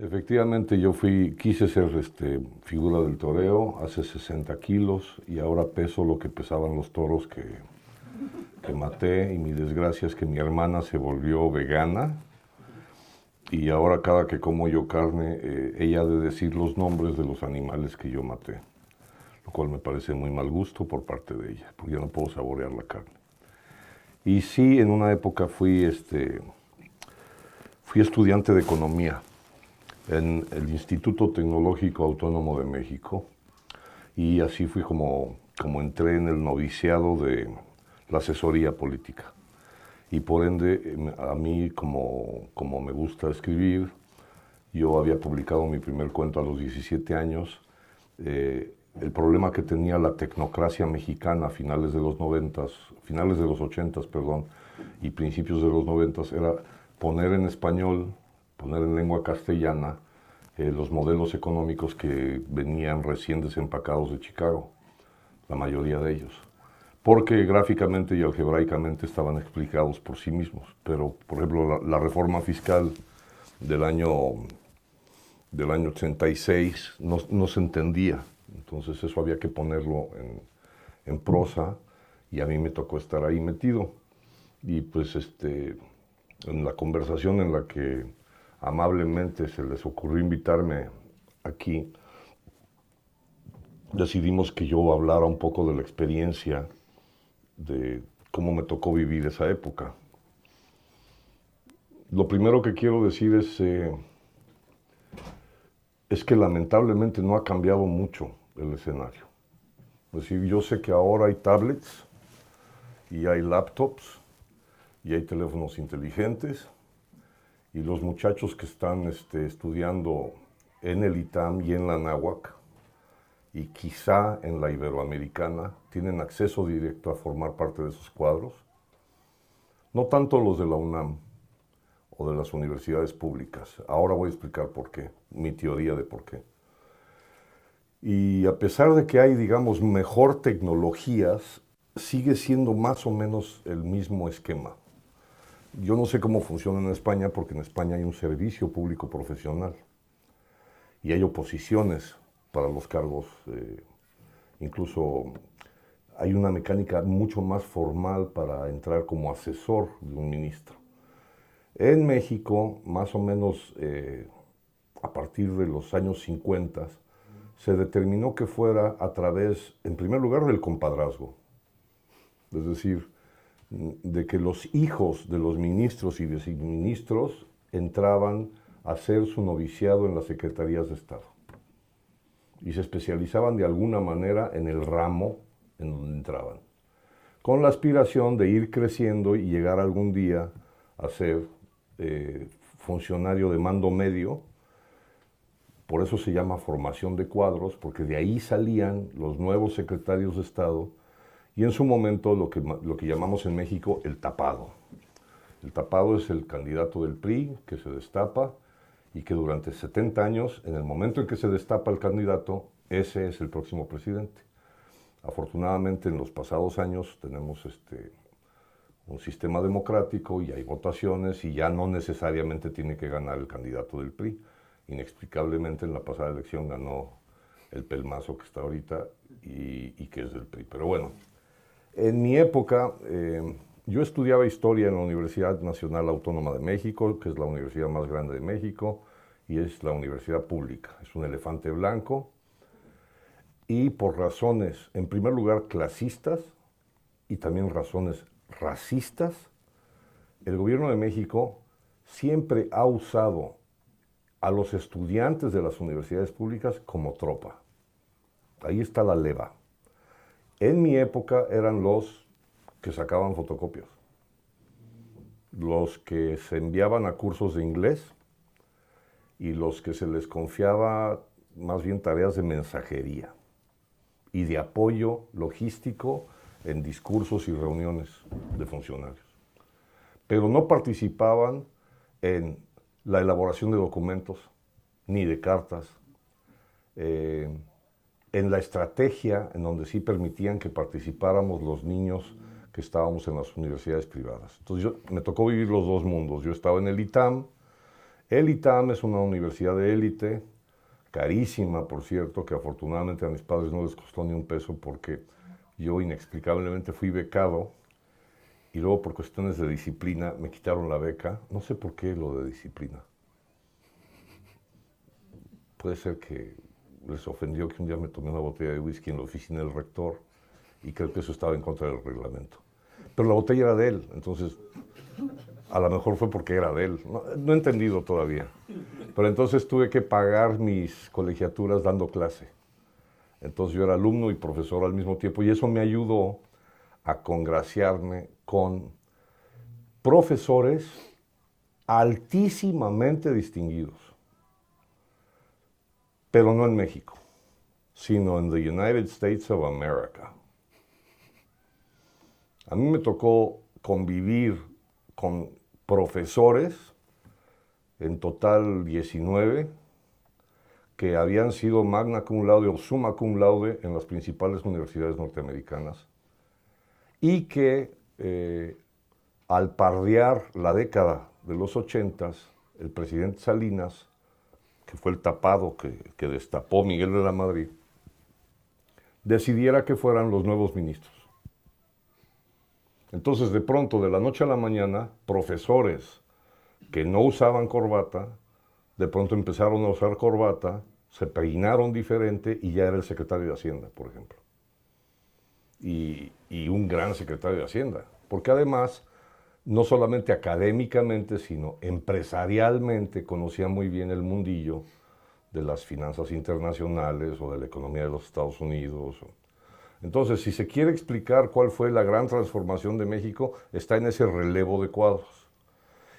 Efectivamente, quise ser figura del toreo hace 60 kilos y ahora peso lo que pesaban los toros que maté, y mi desgracia es que mi hermana se volvió vegana y ahora cada que como yo carne, ella ha de decir los nombres de los animales que yo maté, lo cual me parece muy mal gusto por parte de ella, porque yo no puedo saborear la carne. Y sí, en una época fui estudiante de economía en el Instituto Tecnológico Autónomo de México, y así fui como entré en el noviciado de la asesoría política. Y por ende, a mí, como me gusta escribir, yo había publicado mi primer cuento a los 17 años. El problema que tenía la tecnocracia mexicana a finales de los 90, finales de los 80, perdón, y principios de los 90, era poner en español, poner en lengua castellana, los modelos económicos que venían recién desempacados de Chicago, la mayoría de ellos, porque gráficamente y algebraicamente estaban explicados por sí mismos. Pero, por ejemplo, la reforma fiscal del año 86 no se entendía. Entonces eso había que ponerlo en prosa, y a mí me tocó estar ahí metido. Y pues en la conversación en la que amablemente se les ocurrió invitarme aquí, decidimos que yo hablara un poco de la experiencia de cómo me tocó vivir esa época. Lo primero que quiero decir es que lamentablemente no ha cambiado mucho el escenario. Es decir, yo sé que ahora hay tablets y hay laptops y hay teléfonos inteligentes, y los muchachos que están estudiando en el ITAM y en la Anáhuac y quizá en la Iberoamericana tienen acceso directo a formar parte de esos cuadros. No tanto los de la UNAM o de las universidades públicas. Ahora voy a explicar por qué, mi teoría de por qué. Y a pesar de que hay, digamos, mejor tecnologías, sigue siendo más o menos el mismo esquema. Yo no sé cómo funciona en España, porque en España hay un servicio público profesional y hay oposiciones para los cargos. Incluso hay una mecánica mucho más formal para entrar como asesor de un ministro. En México, más o menos a partir de los años 50, se determinó que fuera a través, en primer lugar, del compadrazgo. Es decir, de que los hijos de los ministros y viceministros entraban a hacer su noviciado en las secretarías de Estado y se especializaban de alguna manera en el ramo en donde entraban, con la aspiración de ir creciendo y llegar algún día a ser funcionario de mando medio. Por eso se llama formación de cuadros, porque de ahí salían los nuevos secretarios de Estado, y en su momento lo que llamamos en México el tapado. El tapado es el candidato del PRI que se destapa y que durante 70 años, en el momento en que se destapa el candidato, ese es el próximo presidente. Afortunadamente, en los pasados años tenemos un sistema democrático y hay votaciones, y ya no necesariamente tiene que ganar el candidato del PRI. Inexplicablemente en la pasada elección ganó el pelmazo que está ahorita y que es del PRI. Pero bueno, en mi época yo estudiaba historia en la Universidad Nacional Autónoma de México, que es la universidad más grande de México y es la universidad pública. Es un elefante blanco, y por razones, en primer lugar, clasistas y también razones racistas, el gobierno de México siempre ha usado a los estudiantes de las universidades públicas como tropa. Ahí está la leva. En mi época eran los que sacaban fotocopias, los que se enviaban a cursos de inglés y los que se les confiaba más bien tareas de mensajería y de apoyo logístico en discursos y reuniones de funcionarios. Pero no participaban en la elaboración de documentos, ni de cartas, en la estrategia, en donde sí permitían que participáramos los niños que estábamos en las universidades privadas. Entonces me tocó vivir los dos mundos. Yo estaba en el ITAM, El ITAM es una universidad de élite, carísima, por cierto, que afortunadamente a mis padres no les costó ni un peso porque yo inexplicablemente fui becado y luego por cuestiones de disciplina me quitaron la beca. No sé por qué lo de disciplina. Puede ser que les ofendió que un día me tomé una botella de whisky en la oficina del rector y creo que eso estaba en contra del reglamento. Pero la botella era de él, entonces a lo mejor fue porque era de él. No he entendido todavía. Pero entonces tuve que pagar mis colegiaturas dando clase. Entonces yo era alumno y profesor al mismo tiempo y eso me ayudó a congraciarme con profesores altísimamente distinguidos, pero no en México, sino en the United States of America. A mí me tocó convivir con profesores, en total 19, que habían sido magna cum laude o summa cum laude en las principales universidades norteamericanas y que al pardear la década de los 80, el presidente Salinas, que fue el tapado que destapó Miguel de la Madrid, decidiera que fueran los nuevos ministros. Entonces, de pronto, de la noche a la mañana, profesores que no usaban corbata, de pronto empezaron a usar corbata, se peinaron diferente y ya era el secretario de Hacienda, por ejemplo. Y un gran secretario de Hacienda, porque además, no solamente académicamente, sino empresarialmente conocía muy bien el mundillo de las finanzas internacionales o de la economía de los Estados Unidos. Entonces, si se quiere explicar cuál fue la gran transformación de México, está en ese relevo de cuadros.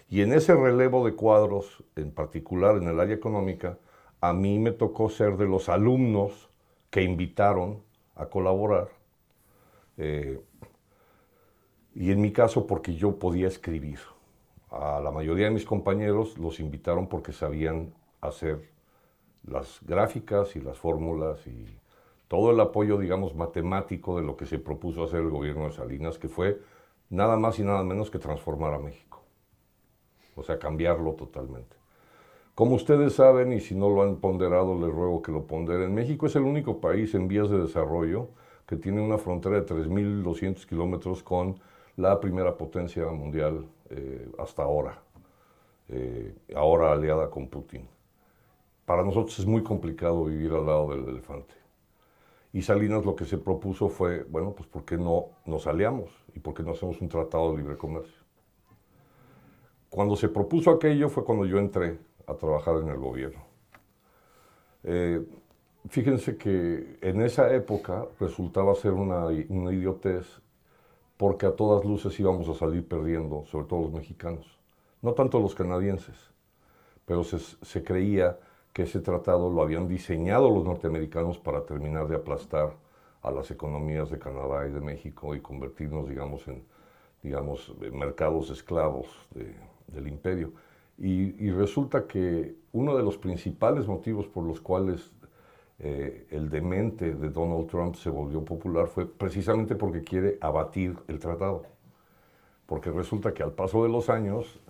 Y en ese relevo de cuadros, en particular en el área económica, a mí me tocó ser de los alumnos que invitaron a colaborar. Y en mi caso, porque yo podía escribir. A la mayoría de mis compañeros los invitaron porque sabían hacer las gráficas y las fórmulas y todo el apoyo, digamos, matemático de lo que se propuso hacer el gobierno de Salinas, que fue nada más y nada menos que transformar a México. O sea, cambiarlo totalmente. Como ustedes saben, y si no lo han ponderado, les ruego que lo ponderen, México es el único país en vías de desarrollo que tiene una frontera de 3.200 kilómetros con la primera potencia mundial hasta ahora, ahora aliada con Putin. Para nosotros es muy complicado vivir al lado del elefante. Y Salinas lo que se propuso fue, bueno, pues ¿por qué no nos aliamos? ¿Y por qué no hacemos un tratado de libre comercio? Cuando se propuso aquello fue cuando yo entré a trabajar en el gobierno. Fíjense que en esa época resultaba ser una idiotez porque a todas luces íbamos a salir perdiendo, sobre todo los mexicanos. No tanto los canadienses, pero se creía que ese tratado lo habían diseñado los norteamericanos para terminar de aplastar a las economías de Canadá y de México y convertirnos, digamos, en mercados esclavos del imperio. Y resulta que uno de los principales motivos por los cuales el demente de Donald Trump se volvió popular fue precisamente porque quiere abatir el tratado. Porque resulta que al paso de los años,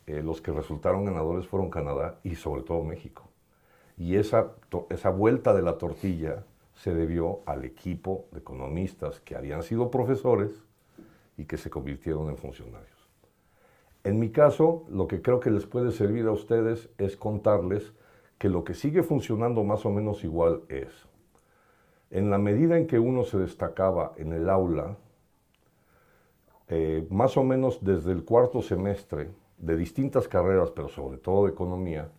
los que resultaron ganadores fueron Canadá y sobre todo México. Y esa vuelta de la tortilla se debió al equipo de economistas que habían sido profesores y que se convirtieron en funcionarios. En mi caso, lo que creo que les puede servir a ustedes es contarles que lo que sigue funcionando más o menos igual es, en la medida en que uno se destacaba en el aula, más o menos desde el cuarto semestre de distintas carreras, pero sobre todo de economía,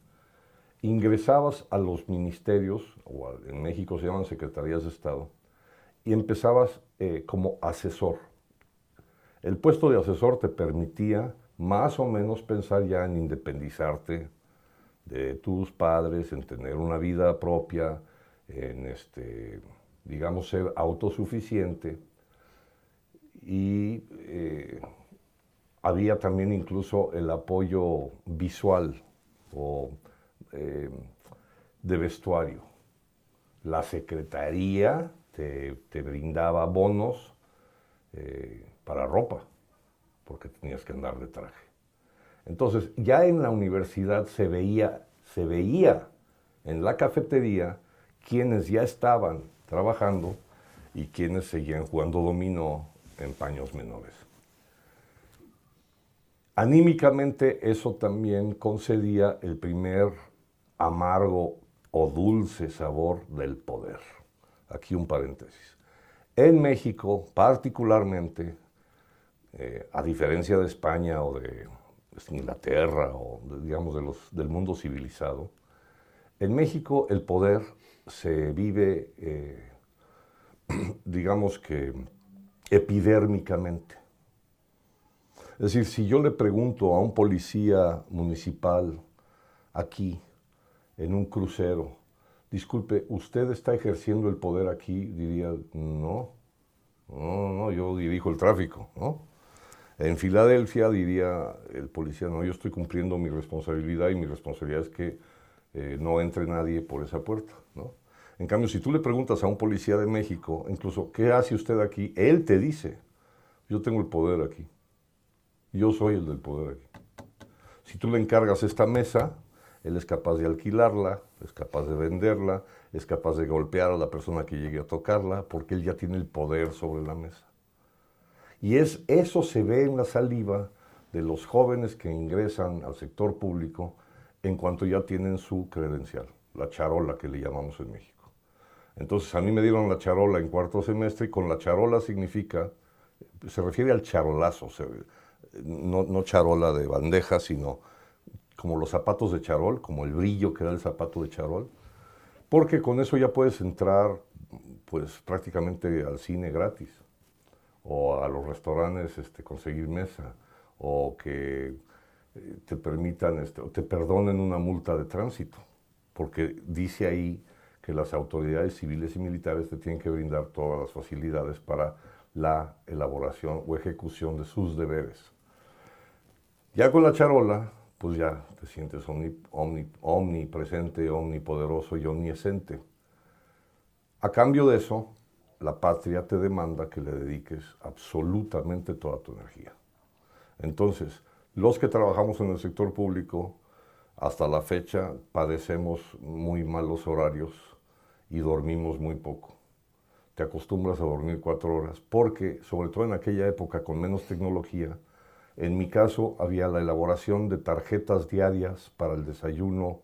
ingresabas a los ministerios, o en México se llaman secretarías de Estado, y empezabas como asesor. El puesto de asesor te permitía más o menos pensar ya en independizarte de tus padres, en tener una vida propia, en digamos, ser autosuficiente. Y había también incluso el apoyo visual o de vestuario. La secretaría te brindaba bonos para ropa, porque tenías que andar de traje. Entonces, ya en la universidad se veía en la cafetería quienes ya estaban trabajando y quienes seguían jugando dominó en paños menores. Anímicamente eso también concedía el primer amargo o dulce sabor del poder. Aquí un paréntesis. En México, particularmente, a diferencia de España o de Inglaterra o digamos del mundo civilizado, en México el poder se vive, digamos que epidérmicamente. Es decir, si yo le pregunto a un policía municipal aquí, en un crucero, disculpe, ¿usted está ejerciendo el poder aquí? Diría, no, yo dirijo el tráfico, ¿no? En Filadelfia diría el policía, no, yo estoy cumpliendo mi responsabilidad y mi responsabilidad es que no entre nadie por esa puerta, ¿no? En cambio, si tú le preguntas a un policía de México, incluso, ¿qué hace usted aquí? Él te dice, yo tengo el poder aquí, yo soy el del poder aquí. Si tú le encargas esta mesa, él es capaz de alquilarla, es capaz de venderla, es capaz de golpear a la persona que llegue a tocarla, porque él ya tiene el poder sobre la mesa. Y eso se ve en la saliva de los jóvenes que ingresan al sector público en cuanto ya tienen su credencial, la charola que le llamamos en México. Entonces a mí me dieron la charola en cuarto semestre y con la charola significa, se refiere al charolazo, no charola de bandeja, sino como los zapatos de charol, como el brillo que da el zapato de charol, porque con eso ya puedes entrar pues prácticamente al cine gratis, o a los restaurantes conseguir mesa, o que te permitan, te perdonen una multa de tránsito, porque dice ahí que las autoridades civiles y militares te tienen que brindar todas las facilidades para la elaboración o ejecución de sus deberes. Ya con la charola, pues ya te sientes omnipresente, omnipoderoso y omnisciente. A cambio de eso, la patria te demanda que le dediques absolutamente toda tu energía. Entonces, los que trabajamos en el sector público, hasta la fecha padecemos muy malos horarios y dormimos muy poco. Te acostumbras a dormir 4 horas porque, sobre todo en aquella época con menos tecnología, en mi caso había la elaboración de tarjetas diarias para el desayuno,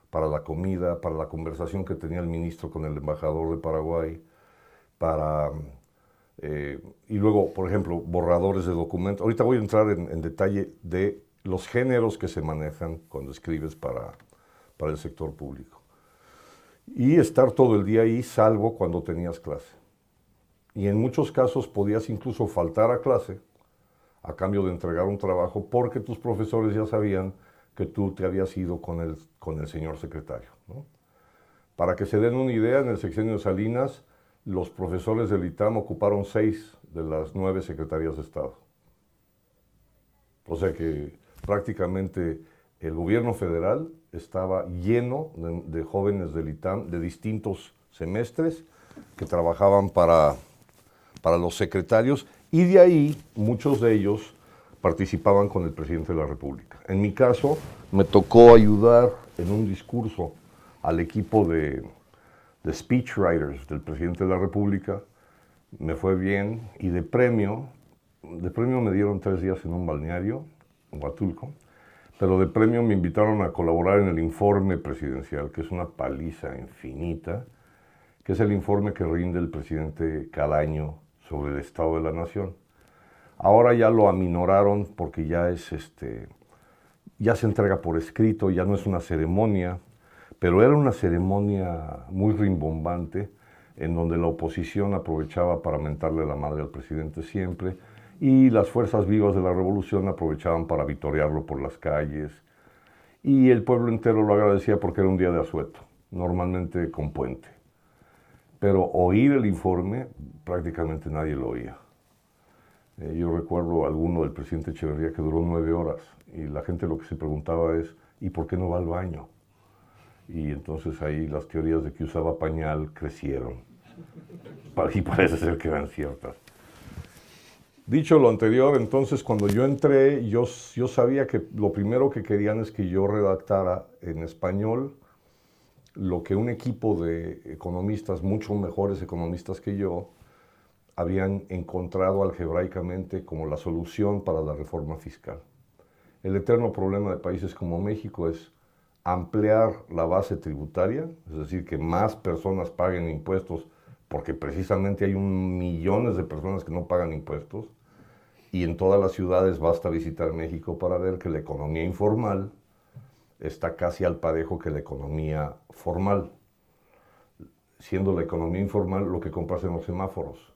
para la comida, para la conversación que tenía el ministro con el embajador de Paraguay, y luego, por ejemplo, borradores de documentos. Ahorita voy a entrar en detalle de los géneros que se manejan cuando escribes para el sector público. Y estar todo el día ahí, salvo cuando tenías clase. Y en muchos casos podías incluso faltar a clase a cambio de entregar un trabajo porque tus profesores ya sabían que tú te habías ido con el señor secretario, ¿no? Para que se den una idea, en el sexenio de Salinas, los profesores del ITAM ocuparon 6 de las 9 secretarías de Estado. O sea que prácticamente el gobierno federal estaba lleno de jóvenes del ITAM de distintos semestres que trabajaban para los secretarios y de ahí muchos de ellos participaban con el presidente de la República. En mi caso, me tocó ayudar en un discurso al equipo de speechwriters del presidente de la República. Me fue bien y de premio me dieron 3 días en un balneario, en Huatulco, pero de premio me invitaron a colaborar en el informe presidencial, que es una paliza infinita, que es el informe que rinde el presidente cada año sobre el estado de la nación. Ahora ya lo aminoraron porque ya ya se entrega por escrito, ya no es una ceremonia, pero era una ceremonia muy rimbombante en donde la oposición aprovechaba para mentarle la madre al presidente siempre y las fuerzas vivas de la revolución aprovechaban para vitorearlo por las calles y el pueblo entero lo agradecía porque era un día de asueto, normalmente con puente. Pero oír el informe prácticamente nadie lo oía. Yo recuerdo alguno del presidente Echeverría que duró 9 horas y la gente lo que se preguntaba es ¿y por qué no va al baño? Y entonces ahí las teorías de que usaba pañal crecieron y parece ser que eran ciertas. Dicho lo anterior, entonces cuando yo entré, yo sabía que lo primero que querían es que yo redactara en español lo que un equipo de economistas, mucho mejores economistas que yo, habían encontrado algebraicamente como la solución para la reforma fiscal. El eterno problema de países como México es ampliar la base tributaria, es decir, que más personas paguen impuestos, porque precisamente hay millones de personas que no pagan impuestos, y en todas las ciudades basta visitar México para ver que la economía informal está casi al parejo que la economía formal, siendo la economía informal lo que compras en los semáforos.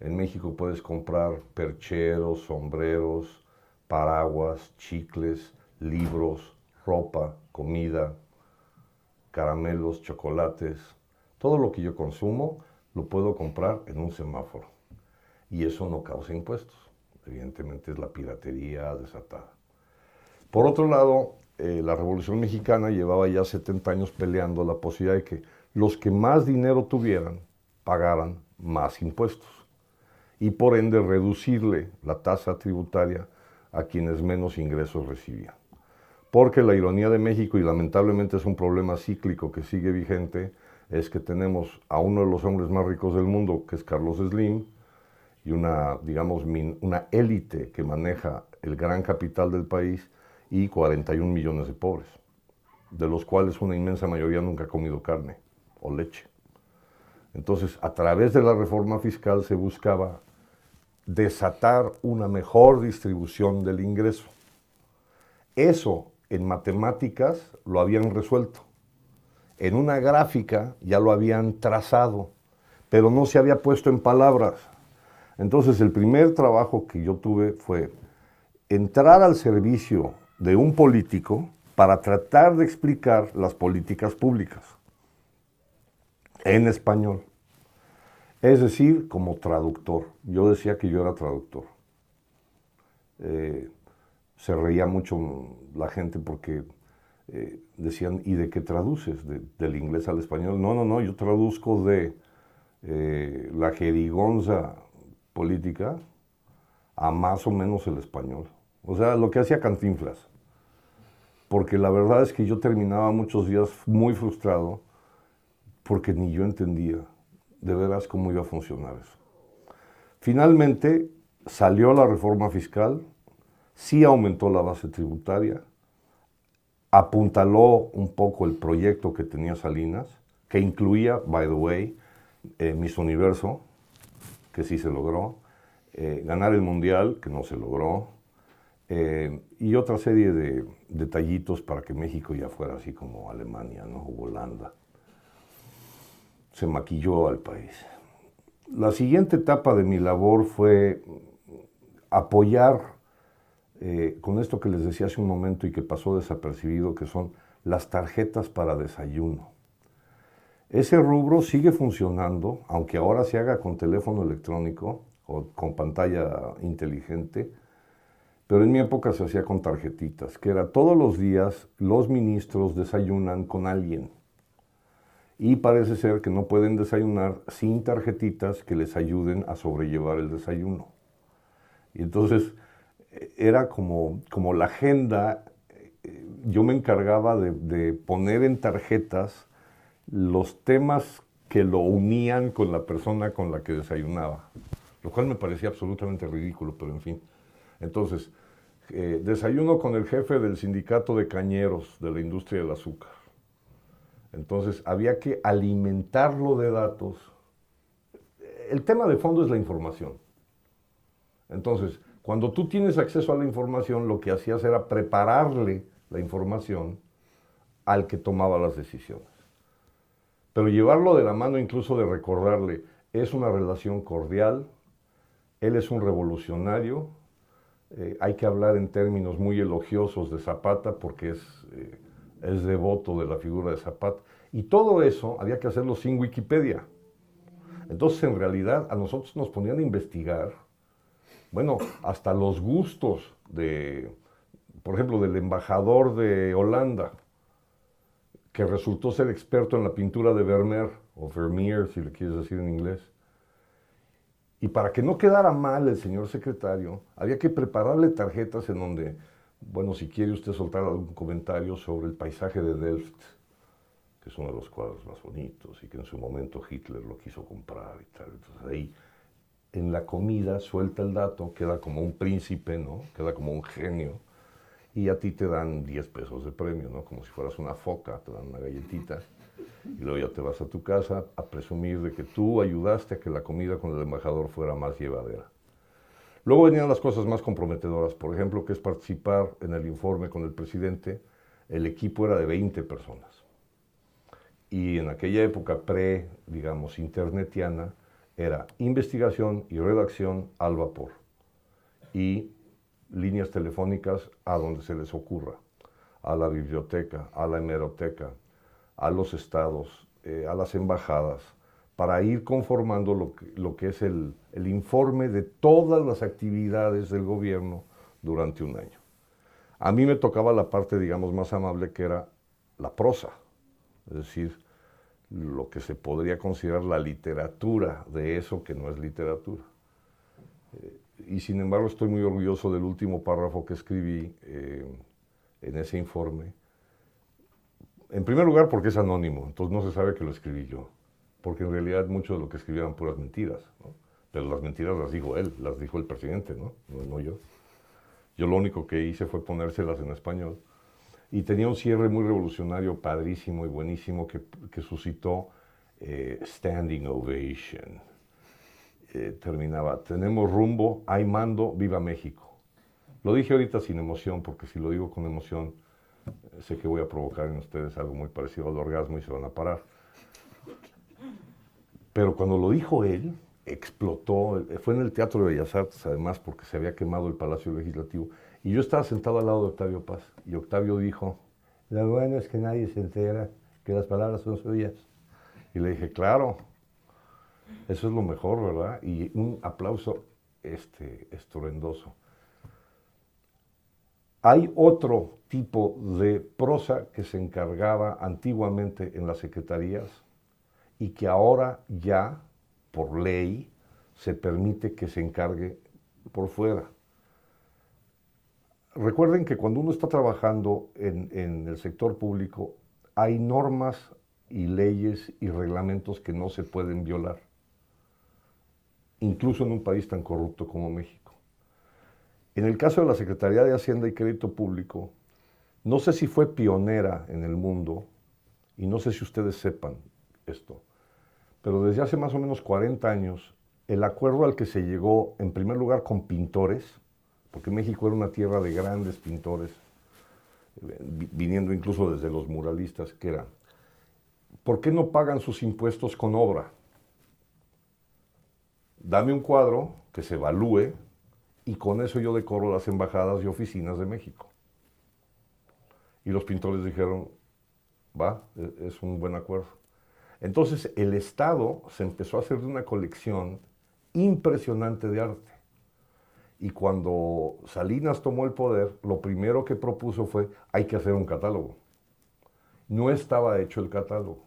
En México puedes comprar percheros, sombreros, paraguas, chicles, libros, ropa, comida, caramelos, chocolates. Todo lo que yo consumo lo puedo comprar en un semáforo. Y eso no causa impuestos. Evidentemente es la piratería desatada. Por otro lado, la Revolución Mexicana llevaba ya 70 años peleando la posibilidad de que los que más dinero tuvieran pagaran más impuestos y por ende reducirle la tasa tributaria a quienes menos ingresos recibían. Porque la ironía de México, y lamentablemente es un problema cíclico que sigue vigente, es que tenemos a uno de los hombres más ricos del mundo, que es Carlos Slim, y una élite que maneja el gran capital del país y 41 millones de pobres, de los cuales una inmensa mayoría nunca ha comido carne o leche. Entonces, a través de la reforma fiscal se buscaba desatar una mejor distribución del ingreso. Eso en matemáticas lo habían resuelto. En una gráfica ya lo habían trazado, pero no se había puesto en palabras. Entonces el primer trabajo que yo tuve fue entrar al servicio de un político para tratar de explicar las políticas públicas en español. Es decir, como traductor. Yo decía que yo era traductor. Se reía mucho la gente porque decían, ¿y de qué traduces? ¿Del inglés al español? No, yo traduzco de la jerigonza política a más o menos el español. O sea, lo que hacía Cantinflas. Porque la verdad es que yo terminaba muchos días muy frustrado porque ni yo entendía de veras cómo iba a funcionar eso. Finalmente salió la reforma fiscal, sí aumentó la base tributaria, apuntaló un poco el proyecto que tenía Salinas, que incluía, by the way, Miss Universo, que sí se logró, ganar el Mundial, que no se logró, y otra serie de detallitos para que México ya fuera así como Alemania, ¿no? O Holanda. Se maquilló al país. La siguiente etapa de mi labor fue apoyar con esto que les decía hace un momento y que pasó desapercibido, que son las tarjetas para desayuno. Ese rubro sigue funcionando, aunque ahora se haga con teléfono electrónico o con pantalla inteligente, pero en mi época se hacía con tarjetitas, que era todos los días los ministros desayunan con alguien. Y parece ser que no pueden desayunar sin tarjetitas que les ayuden a sobrellevar el desayuno. Y entonces era como la agenda, yo me encargaba de poner en tarjetas los temas que lo unían con la persona con la que desayunaba, lo cual me parecía absolutamente ridículo, pero en fin. Entonces, desayuno con el jefe del sindicato de cañeros de la industria del azúcar. Entonces, había que alimentarlo de datos. El tema de fondo es la información. Entonces, cuando tú tienes acceso a la información, lo que hacías era prepararle la información al que tomaba las decisiones. Pero llevarlo de la mano, incluso de recordarle, es una relación cordial, él es un revolucionario, hay que hablar en términos muy elogiosos de Zapata porque es devoto de la figura de Zapata. Y todo eso había que hacerlo sin Wikipedia. Entonces, en realidad, a nosotros nos ponían a investigar, bueno, hasta los gustos por ejemplo, del embajador de Holanda, que resultó ser experto en la pintura de Vermeer, o Vermeer, si le quieres decir en inglés. Y para que no quedara mal el señor secretario, había que prepararle tarjetas en donde, bueno, si quiere usted soltar algún comentario sobre el paisaje de Delft, que es uno de los cuadros más bonitos y que en su momento Hitler lo quiso comprar y tal. Entonces ahí, en la comida, suelta el dato, queda como un príncipe, ¿no? Queda como un genio. Y a ti te dan 10 pesos de premio, ¿no? Como si fueras una foca, te dan una galletita. Y luego ya te vas a tu casa a presumir de que tú ayudaste a que la comida con el embajador fuera más llevadera. Luego venían las cosas más comprometedoras, por ejemplo, que es participar en el informe con el presidente. El equipo era de 20 personas. Y en aquella época digamos, internetiana, era investigación y redacción al vapor. Y líneas telefónicas a donde se les ocurra, a la biblioteca, a la hemeroteca, a los estados, a las embajadas, para ir conformando lo que es el informe de todas las actividades del gobierno durante un año. A mí me tocaba la parte, digamos, más amable, que era la prosa, es decir, lo que se podría considerar la literatura de eso que no es literatura. Y sin embargo estoy muy orgulloso del último párrafo que escribí en ese informe. En primer lugar porque es anónimo, entonces no se sabe que lo escribí yo, porque en realidad mucho de lo que escribí eran puras mentiras, ¿no? Pero las mentiras las dijo él, las dijo el presidente, ¿no? No yo. Yo lo único que hice fue ponérselas en español. Y tenía un cierre muy revolucionario, padrísimo y buenísimo, que suscitó standing ovation. Terminaba, tenemos rumbo, hay mando, viva México. Lo dije ahorita sin emoción, porque si lo digo con emoción, sé que voy a provocar en ustedes algo muy parecido al orgasmo y se van a parar. Pero cuando lo dijo él, explotó, fue en el Teatro de Bellas Artes además, porque se había quemado el Palacio Legislativo, y yo estaba sentado al lado de Octavio Paz, y Octavio dijo, lo bueno es que nadie se entera que las palabras son suyas. Y le dije, claro, eso es lo mejor, ¿verdad? Y un aplauso estruendoso. Hay otro tipo de prosa que se encargaba antiguamente en las secretarías y que ahora ya, por ley, se permite que se encargue por fuera. Recuerden que cuando uno está trabajando en el sector público, hay normas y leyes y reglamentos que no se pueden violar, incluso en un país tan corrupto como México. En el caso de la Secretaría de Hacienda y Crédito Público, no sé si fue pionera en el mundo, y no sé si ustedes sepan esto, pero desde hace más o menos 40 años, el acuerdo al que se llegó, en primer lugar, con pintores, porque México era una tierra de grandes pintores, viniendo incluso desde los muralistas, que era, ¿por qué no pagan sus impuestos con obra? Dame un cuadro que se evalúe y con eso yo decoro las embajadas y oficinas de México. Y los pintores dijeron, va, es un buen acuerdo. Entonces el Estado se empezó a hacer de una colección impresionante de arte. Y cuando Salinas tomó el poder, lo primero que propuso fue, hay que hacer un catálogo. No estaba hecho el catálogo.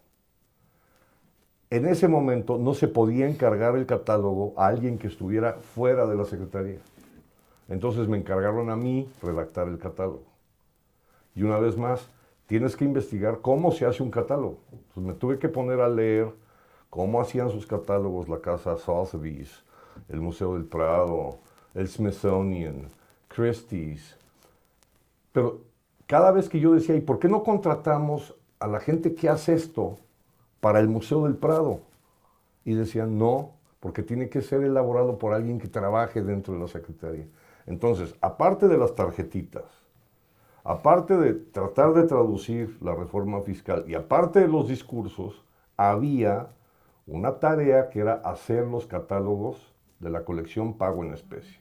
En ese momento no se podía encargar el catálogo a alguien que estuviera fuera de la Secretaría. Entonces me encargaron a mí redactar el catálogo. Y una vez más, tienes que investigar cómo se hace un catálogo. Entonces me tuve que poner a leer cómo hacían sus catálogos la Casa Sotheby's, el Museo del Prado, el Smithsonian, Christie's. Pero cada vez que yo decía, ¿y por qué no contratamos a la gente que hace esto para el Museo del Prado? Y decían, no, porque tiene que ser elaborado por alguien que trabaje dentro de la Secretaría. Entonces, aparte de las tarjetitas, aparte de tratar de traducir la reforma fiscal y aparte de los discursos, había una tarea que era hacer los catálogos de la colección pago en especie.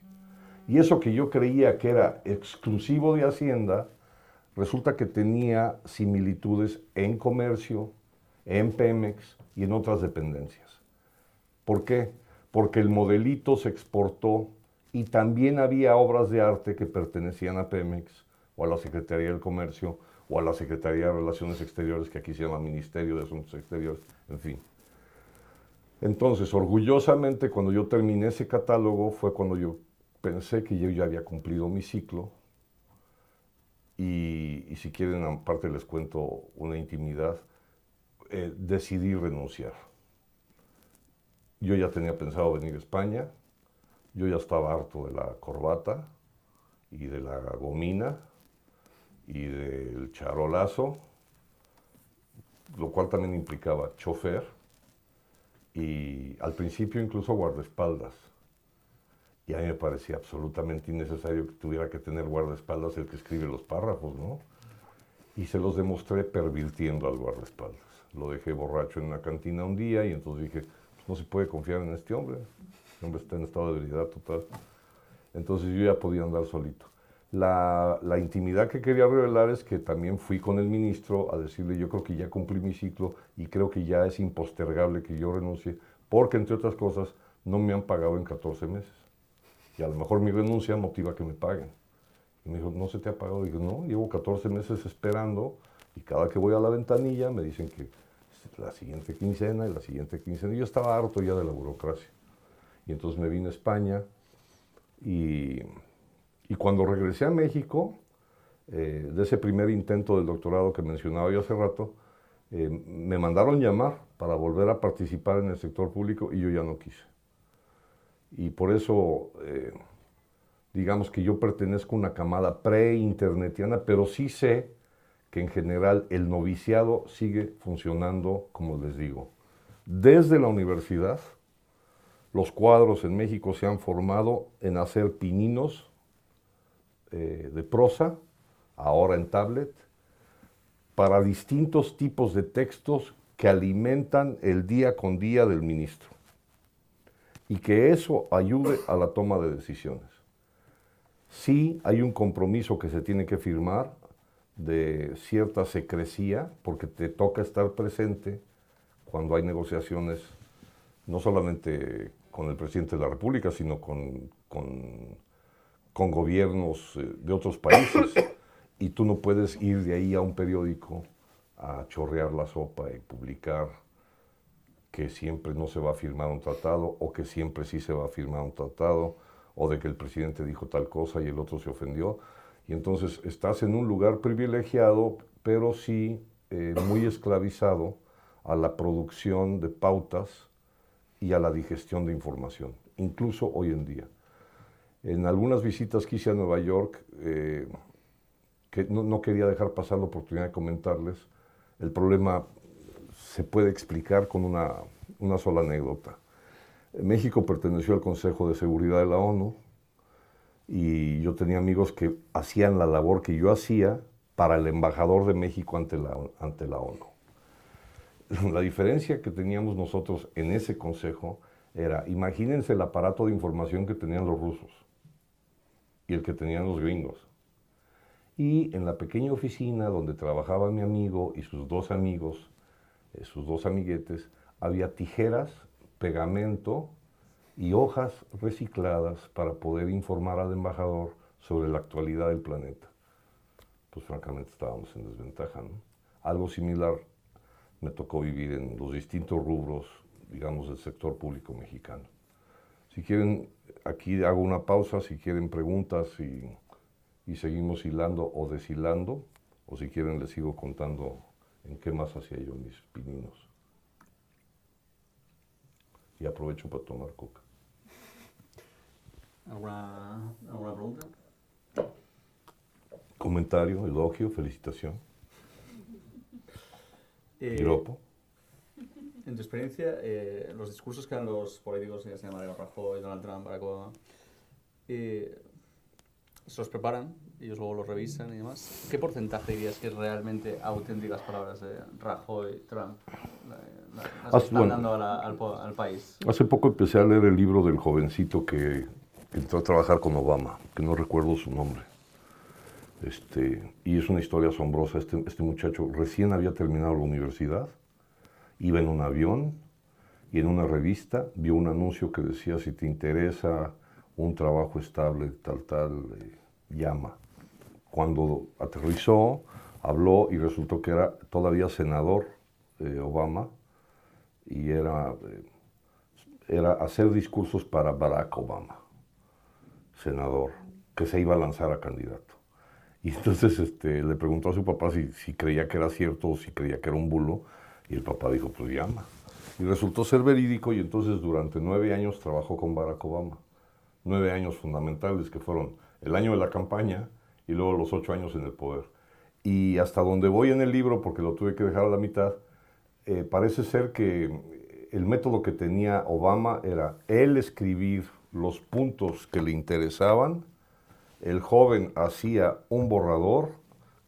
Y eso que yo creía que era exclusivo de Hacienda, resulta que tenía similitudes en comercio, en Pemex y en otras dependencias. ¿Por qué? Porque el modelito se exportó y también había obras de arte que pertenecían a Pemex o a la Secretaría del Comercio o a la Secretaría de Relaciones Exteriores, que aquí se llama Ministerio de Asuntos Exteriores, en fin. Entonces, orgullosamente, cuando yo terminé ese catálogo, fue cuando yo pensé que yo ya había cumplido mi ciclo. Y si quieren, aparte les cuento una intimidad, decidí renunciar. Yo ya tenía pensado venir a España, yo ya estaba harto de la corbata y de la gomina y del charolazo, lo cual también implicaba chofer y al principio incluso guardaespaldas. Y a mí me parecía absolutamente innecesario que tuviera que tener guardaespaldas el que escribe los párrafos, ¿no? Y se los demostré pervirtiendo al guardaespaldas. Lo dejé borracho en una cantina un día y entonces dije, pues no se puede confiar en este hombre. Este hombre está en estado de debilidad total. Entonces yo ya podía andar solito. La intimidad que quería revelar es que también fui con el ministro a decirle, yo creo que ya cumplí mi ciclo y creo que ya es impostergable que yo renuncie, porque entre otras cosas no me han pagado en 14 meses. Y a lo mejor mi renuncia motiva que me paguen. Y me dijo, ¿no se te ha pagado? Y dije, no, llevo 14 meses esperando y cada que voy a la ventanilla me dicen que la siguiente quincena y la siguiente quincena. Y yo estaba harto ya de la burocracia. Y entonces me vine a España y cuando regresé a México, de ese primer intento del doctorado que mencionaba yo hace rato, me mandaron llamar para volver a participar en el sector público y yo ya no quise. Y por eso, digamos que yo pertenezco a una camada pre-internetiana, pero sí sé que en general el noviciado sigue funcionando, como les digo. Desde la universidad, los cuadros en México se han formado en hacer pininos de prosa, ahora en tablet, para distintos tipos de textos que alimentan el día con día del ministro y que eso ayude a la toma de decisiones. Sí hay un compromiso que se tiene que firmar de cierta secrecía, porque te toca estar presente cuando hay negociaciones, no solamente con el presidente de la República, sino con gobiernos de otros países. Y tú no puedes ir de ahí a un periódico a chorrear la sopa y publicar que siempre no se va a firmar un tratado o que siempre sí se va a firmar un tratado o de que el presidente dijo tal cosa y el otro se ofendió. Y entonces estás en un lugar privilegiado, pero sí muy esclavizado a la producción de pautas y a la digestión de información, incluso hoy en día. En algunas visitas que hice a Nueva York, que no quería dejar pasar la oportunidad de comentarles, el problema se puede explicar con una sola anécdota. México perteneció al Consejo de Seguridad de la ONU y yo tenía amigos que hacían la labor que yo hacía para el embajador de México ante la ONU. La diferencia que teníamos nosotros en ese consejo era, imagínense el aparato de información que tenían los rusos y el que tenían los gringos. Y en la pequeña oficina donde trabajaba mi amigo y sus dos amigos, sus dos amiguetes, había tijeras, pegamento y hojas recicladas para poder informar al embajador sobre la actualidad del planeta. Pues francamente estábamos en desventaja, ¿no? Algo similar me tocó vivir en los distintos rubros, digamos, del sector público mexicano. Si quieren, aquí hago una pausa, si quieren preguntas y seguimos hilando o deshilando, o si quieren les sigo contando en qué más hacía yo mis pininos. Y aprovecho para tomar coca. ¿Alguna pregunta? Comentario, elogio, felicitación. Piropo. En tu experiencia, los discursos que dan los políticos, ya sea Mariano Rajoy, Donald Trump, Barack Obama, se los preparan, ellos luego los revisan y demás. ¿Qué porcentaje dirías que es realmente auténticas palabras de Rajoy, Trump, las que están dando al país? Hace poco empecé a leer el libro del jovencito que entró a trabajar con Obama, que no recuerdo su nombre. Y es una historia asombrosa. Este muchacho recién había terminado la universidad, iba en un avión y en una revista vio un anuncio que decía, si te interesa un trabajo estable, llama. Cuando aterrizó, habló y resultó que era todavía senador Obama y era era hacer discursos para Barack Obama, senador, que se iba a lanzar a candidato. Y entonces le preguntó a su papá si creía que era cierto o si creía que era un bulo, y el papá dijo, pues llama. Y resultó ser verídico, y entonces durante 9 años trabajó con Barack Obama. 9 años fundamentales, que fueron el año de la campaña y luego los 8 años en el poder. Y hasta donde voy en el libro, porque lo tuve que dejar a la mitad, parece ser que el método que tenía Obama era él escribir los puntos que le interesaban, el joven hacía un borrador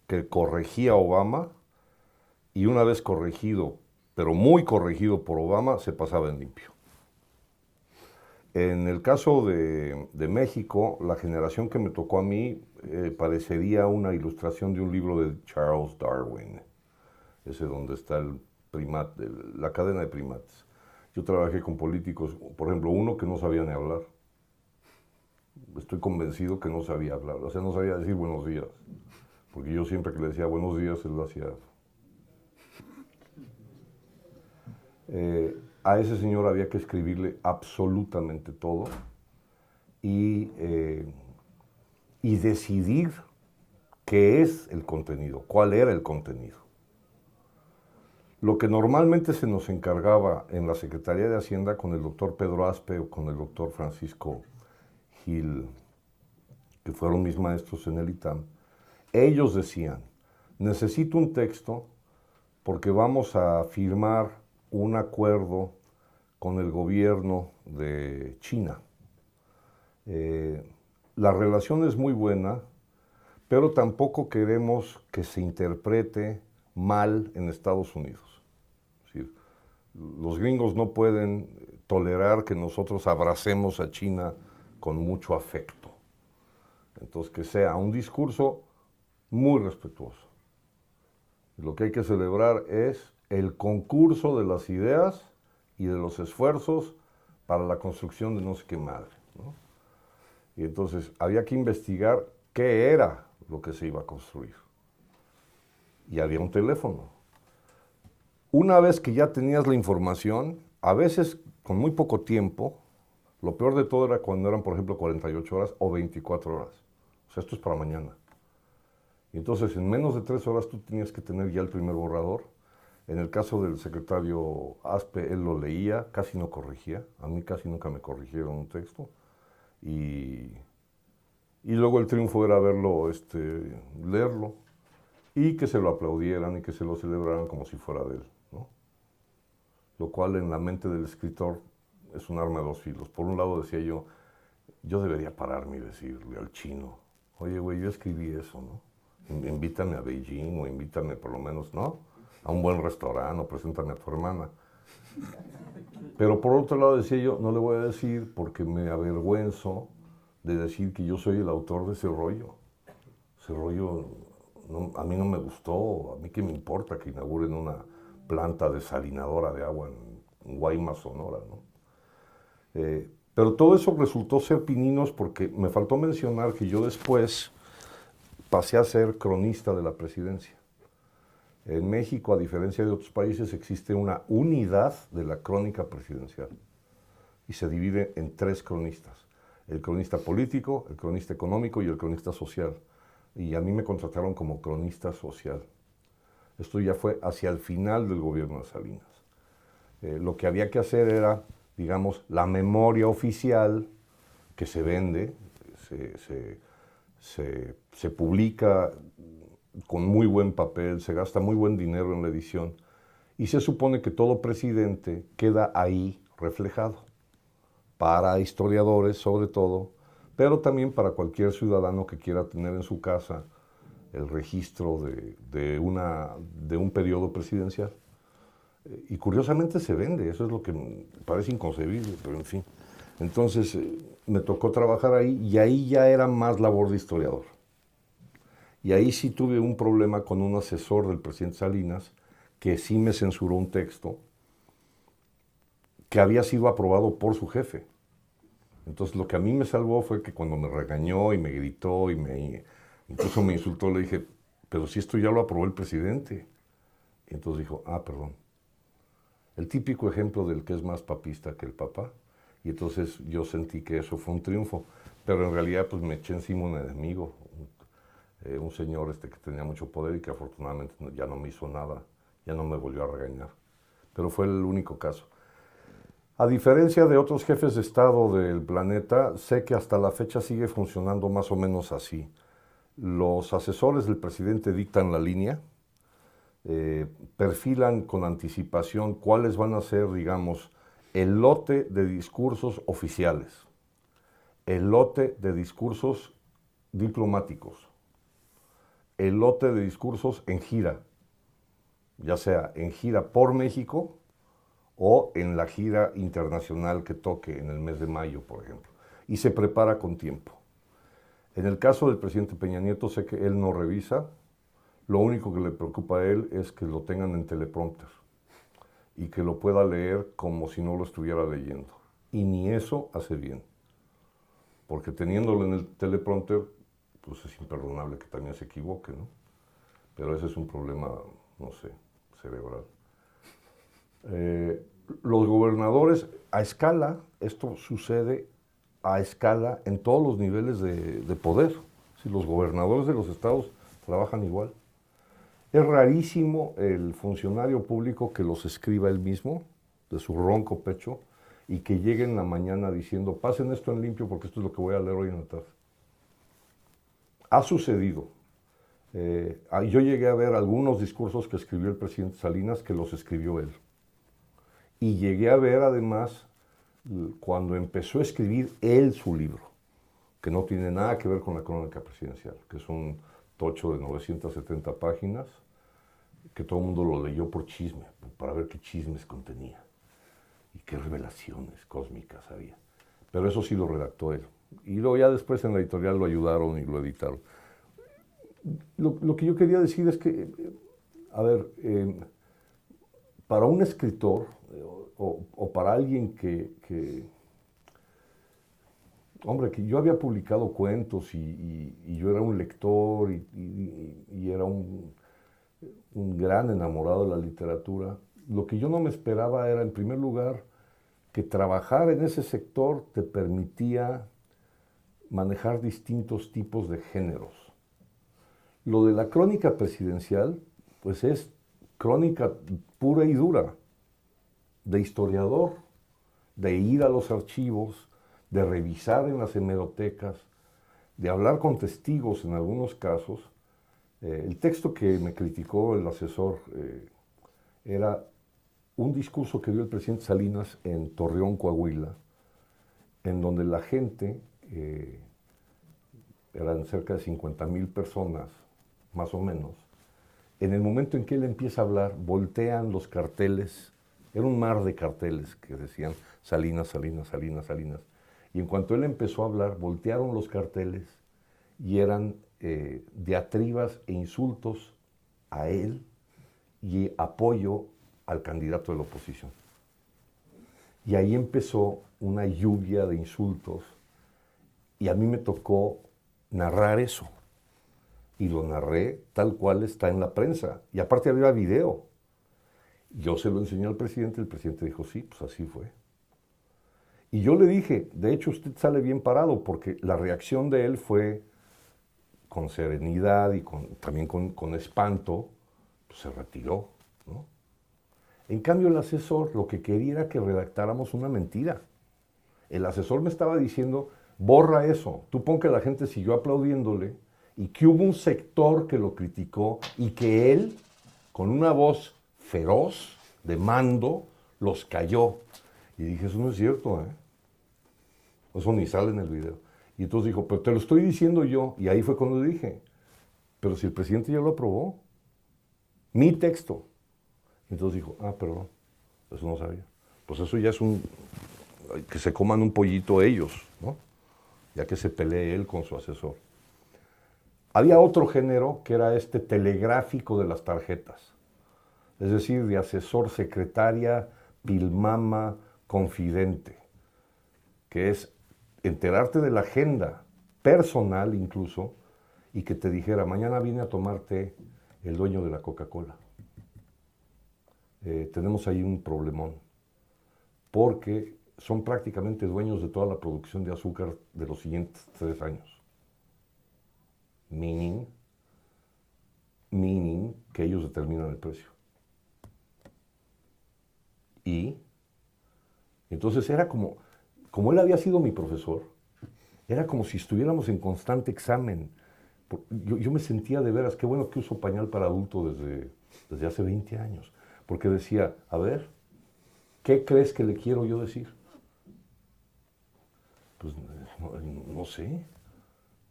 que corregía a Obama, y una vez corregido, pero muy corregido por Obama, se pasaba en limpio. En el caso de México, la generación que me tocó a mí parecería una ilustración de un libro de Charles Darwin, ese donde está el primate, la cadena de primates. Yo trabajé con políticos, por ejemplo, uno que no sabía ni hablar. Estoy convencido que no sabía hablar, o sea, no sabía decir buenos días, porque yo siempre que le decía buenos días, él lo hacía. A ese señor había que escribirle absolutamente todo y decidir qué es el contenido, cuál era el contenido. Lo que normalmente se nos encargaba en la Secretaría de Hacienda con el doctor Pedro Aspe o con el doctor Francisco Gil, que fueron mis maestros en el ITAM, ellos decían, necesito un texto porque vamos a firmar un acuerdo con el gobierno de China. La relación es muy buena, pero tampoco queremos que se interprete mal en Estados Unidos. Es decir, los gringos no pueden tolerar que nosotros abracemos a China con mucho afecto. Entonces, que sea un discurso muy respetuoso. Lo que hay que celebrar es el concurso de las ideas y de los esfuerzos para la construcción de no sé qué madre, ¿no? Y entonces había que investigar qué era lo que se iba a construir. Y había un teléfono. Una vez que ya tenías la información, a veces con muy poco tiempo, lo peor de todo era cuando eran, por ejemplo, 48 horas o 24 horas. O sea, esto es para mañana. Y entonces, en menos de 3 horas tú tenías que tener ya el primer borrador. En el caso del secretario Aspe, él lo leía, casi no corregía. A mí casi nunca me corrigieron un texto. Y luego el triunfo era verlo, leerlo, y que se lo aplaudieran y que se lo celebraran como si fuera de él, ¿no? Lo cual en la mente del escritor es un arma de dos filos. Por un lado decía yo debería pararme y decirle al chino, oye, güey, yo escribí eso, ¿no? Invítame a Beijing o invítame por lo menos, ¿no?, a un buen restaurante o preséntame a tu hermana. Pero por otro lado decía yo, no le voy a decir porque me avergüenzo de decir que yo soy el autor de ese rollo. Ese rollo no, a mí no me gustó, a mí qué me importa que inauguren una planta desalinadora de agua en Guaymas, Sonora, ¿no? Pero todo eso resultó ser pininos porque me faltó mencionar que yo después pasé a ser cronista de la presidencia. En México, a diferencia de otros países, existe una unidad de la crónica presidencial y se divide en 3 cronistas: el cronista político, el cronista económico y el cronista social. Y a mí me contrataron como cronista social. Esto ya fue hacia el final del gobierno de Salinas. Lo que había que hacer era, digamos, la memoria oficial que se vende, se publica con muy buen papel, se gasta muy buen dinero en la edición y se supone que todo presidente queda ahí reflejado, para historiadores sobre todo, pero también para cualquier ciudadano que quiera tener en su casa el registro de un periodo presidencial. Y curiosamente se vende, eso es lo que me parece inconcebible, pero en fin. Entonces me tocó trabajar ahí y ahí ya era más labor de historiador. Y ahí sí tuve un problema con un asesor del presidente Salinas que sí me censuró un texto que había sido aprobado por su jefe. Entonces lo que a mí me salvó fue que cuando me regañó y me gritó y incluso me insultó, le dije, pero si esto ya lo aprobó el presidente. Y entonces dijo, perdón. El típico ejemplo del que es más papista que el papá. Y entonces yo sentí que eso fue un triunfo, pero en realidad pues me eché encima un enemigo, un señor que tenía mucho poder y que afortunadamente ya no me hizo nada, ya no me volvió a regañar. Pero fue el único caso. A diferencia de otros jefes de Estado del planeta, sé que hasta la fecha sigue funcionando más o menos así. Los asesores del presidente dictan la línea, perfilan con anticipación cuáles van a ser, digamos, el lote de discursos oficiales, el lote de discursos diplomáticos, el lote de discursos en gira, ya sea en gira por México o en la gira internacional que toque en el mes de mayo, por ejemplo, y se prepara con tiempo. En el caso del presidente Peña Nieto, sé que él no revisa, lo único que le preocupa a él es que lo tengan en teleprompter y que lo pueda leer como si no lo estuviera leyendo. Y ni eso hace bien, porque teniéndolo en el teleprompter, pues es imperdonable que también se equivoque, ¿no? Pero ese es un problema, no sé, cerebral. Los gobernadores, a escala, esto sucede a escala en todos los niveles de poder. Si los gobernadores de los estados trabajan igual. Es rarísimo el funcionario público que los escriba él mismo, de su ronco pecho, y que llegue en la mañana diciendo, pasen esto en limpio porque esto es lo que voy a leer hoy en la tarde. Ha sucedido. Yo llegué a ver algunos discursos que escribió el presidente Salinas que los escribió él. Y llegué a ver además cuando empezó a escribir él su libro, que no tiene nada que ver con la crónica presidencial, que es un tocho de 970 páginas, que todo el mundo lo leyó por chisme, para ver qué chismes contenía y qué revelaciones cósmicas había. Pero eso sí lo redactó él. Y luego ya después en la editorial lo ayudaron y lo editaron. Lo que yo quería decir es que, a ver, para un escritor o para alguien hombre, que yo había publicado cuentos y yo era un lector y era un gran enamorado de la literatura, lo que yo no me esperaba era, en primer lugar, que trabajar en ese sector te permitía manejar distintos tipos de géneros. Lo de la crónica presidencial, pues es crónica pura y dura, de historiador, de ir a los archivos, de revisar en las hemerotecas, de hablar con testigos en algunos casos. El texto que me criticó el asesor era un discurso que dio el presidente Salinas en Torreón, Coahuila, en donde la gente, eran cerca de 50,000 personas, más o menos. En el momento en que él empieza a hablar, voltean los carteles, era un mar de carteles que decían Salinas, Salinas, Salinas, Salinas. Y en cuanto él empezó a hablar, voltearon los carteles y eran diatribas e insultos a él y apoyo al candidato de la oposición. Y ahí empezó una lluvia de insultos y a mí me tocó narrar eso. Y lo narré tal cual está en la prensa. Y aparte había video. Yo se lo enseñé al presidente, el presidente dijo, sí, pues así fue. Y yo le dije, de hecho usted sale bien parado, porque la reacción de él fue con serenidad y también con espanto, pues se retiró, ¿no? En cambio el asesor lo que quería era que redactáramos una mentira. El asesor me estaba diciendo, borra eso, tú pon que la gente siguió aplaudiéndole y que hubo un sector que lo criticó y que él, con una voz feroz, de mando, los cayó. Y dije, eso no es cierto, ¿eh? Eso ni sale en el video. Y entonces dijo, pero te lo estoy diciendo yo. Y ahí fue cuando le dije, pero si el presidente ya lo aprobó, mi texto. Y entonces dijo, perdón, eso no sabía. Pues eso ya es que se coman un pollito ellos, ¿no? Ya que se pelee él con su asesor. Había otro género que era este telegráfico de las tarjetas. Es decir, de asesor, secretaria, pilmama, confidente, que es enterarte de la agenda personal incluso y que te dijera, mañana viene a tomarte el dueño de la Coca-Cola. Tenemos ahí un problemón, porque son prácticamente dueños de toda la producción de azúcar de los siguientes 3 años. Meaning que ellos determinan el precio. Y entonces era como él había sido mi profesor, era como si estuviéramos en constante examen. Yo me sentía de veras, qué bueno que uso pañal para adulto desde hace 20 años, porque decía, a ver, ¿qué crees que le quiero yo decir? Pues no sé.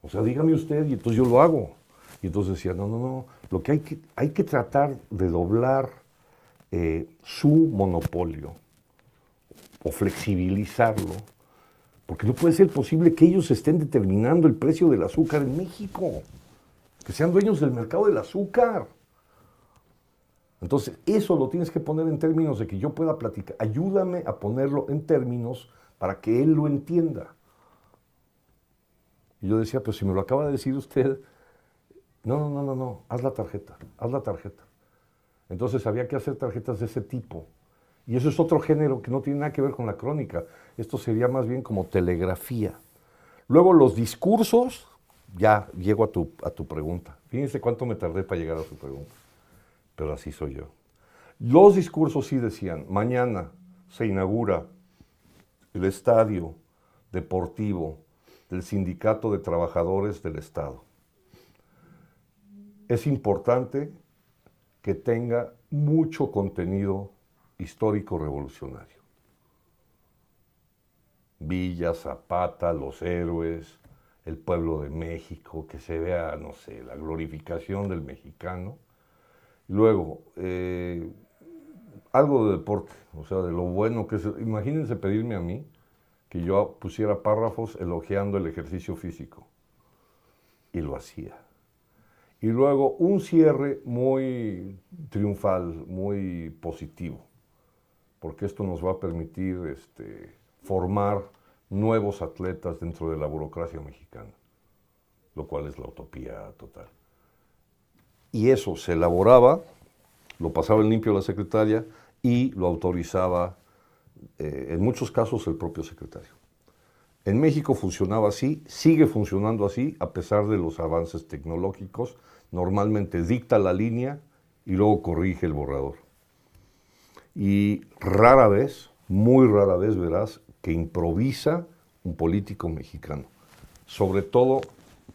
O sea, dígame usted y entonces yo lo hago. Y entonces decía, no, lo que hay que tratar de doblar su monopolio o flexibilizarlo, porque no puede ser posible que ellos estén determinando el precio del azúcar en México, que sean dueños del mercado del azúcar. Entonces, eso lo tienes que poner en términos de que yo pueda platicar. Ayúdame a ponerlo en términos para que él lo entienda. Y yo decía, pues si me lo acaba de decir usted, no, haz la tarjeta. Entonces había que hacer tarjetas de ese tipo. Y eso es otro género que no tiene nada que ver con la crónica. Esto sería más bien como telegrafía. Luego los discursos, ya llego a tu pregunta. Fíjense cuánto me tardé para llegar a su pregunta. Pero así soy yo. Los discursos sí decían, mañana se inaugura el estadio deportivo del Sindicato de Trabajadores del Estado. Es importante que tenga mucho contenido histórico revolucionario. Villa, Zapata, los héroes, el pueblo de México, que se vea, no sé, la glorificación del mexicano. Luego, algo de deporte, o sea, de lo bueno que es. Imagínense pedirme a mí que yo pusiera párrafos elogiando el ejercicio físico. Y lo hacía. Y luego un cierre muy triunfal, muy positivo, porque esto nos va a permitir formar nuevos atletas dentro de la burocracia mexicana, lo cual es la utopía total. Y eso se elaboraba, lo pasaba en limpio a la secretaria y lo autorizaba, en muchos casos, el propio secretario. En México funcionaba así, sigue funcionando así, a pesar de los avances tecnológicos. Normalmente dicta la línea y luego corrige el borrador. Y rara vez, muy rara vez verás que improvisa un político mexicano. Sobre todo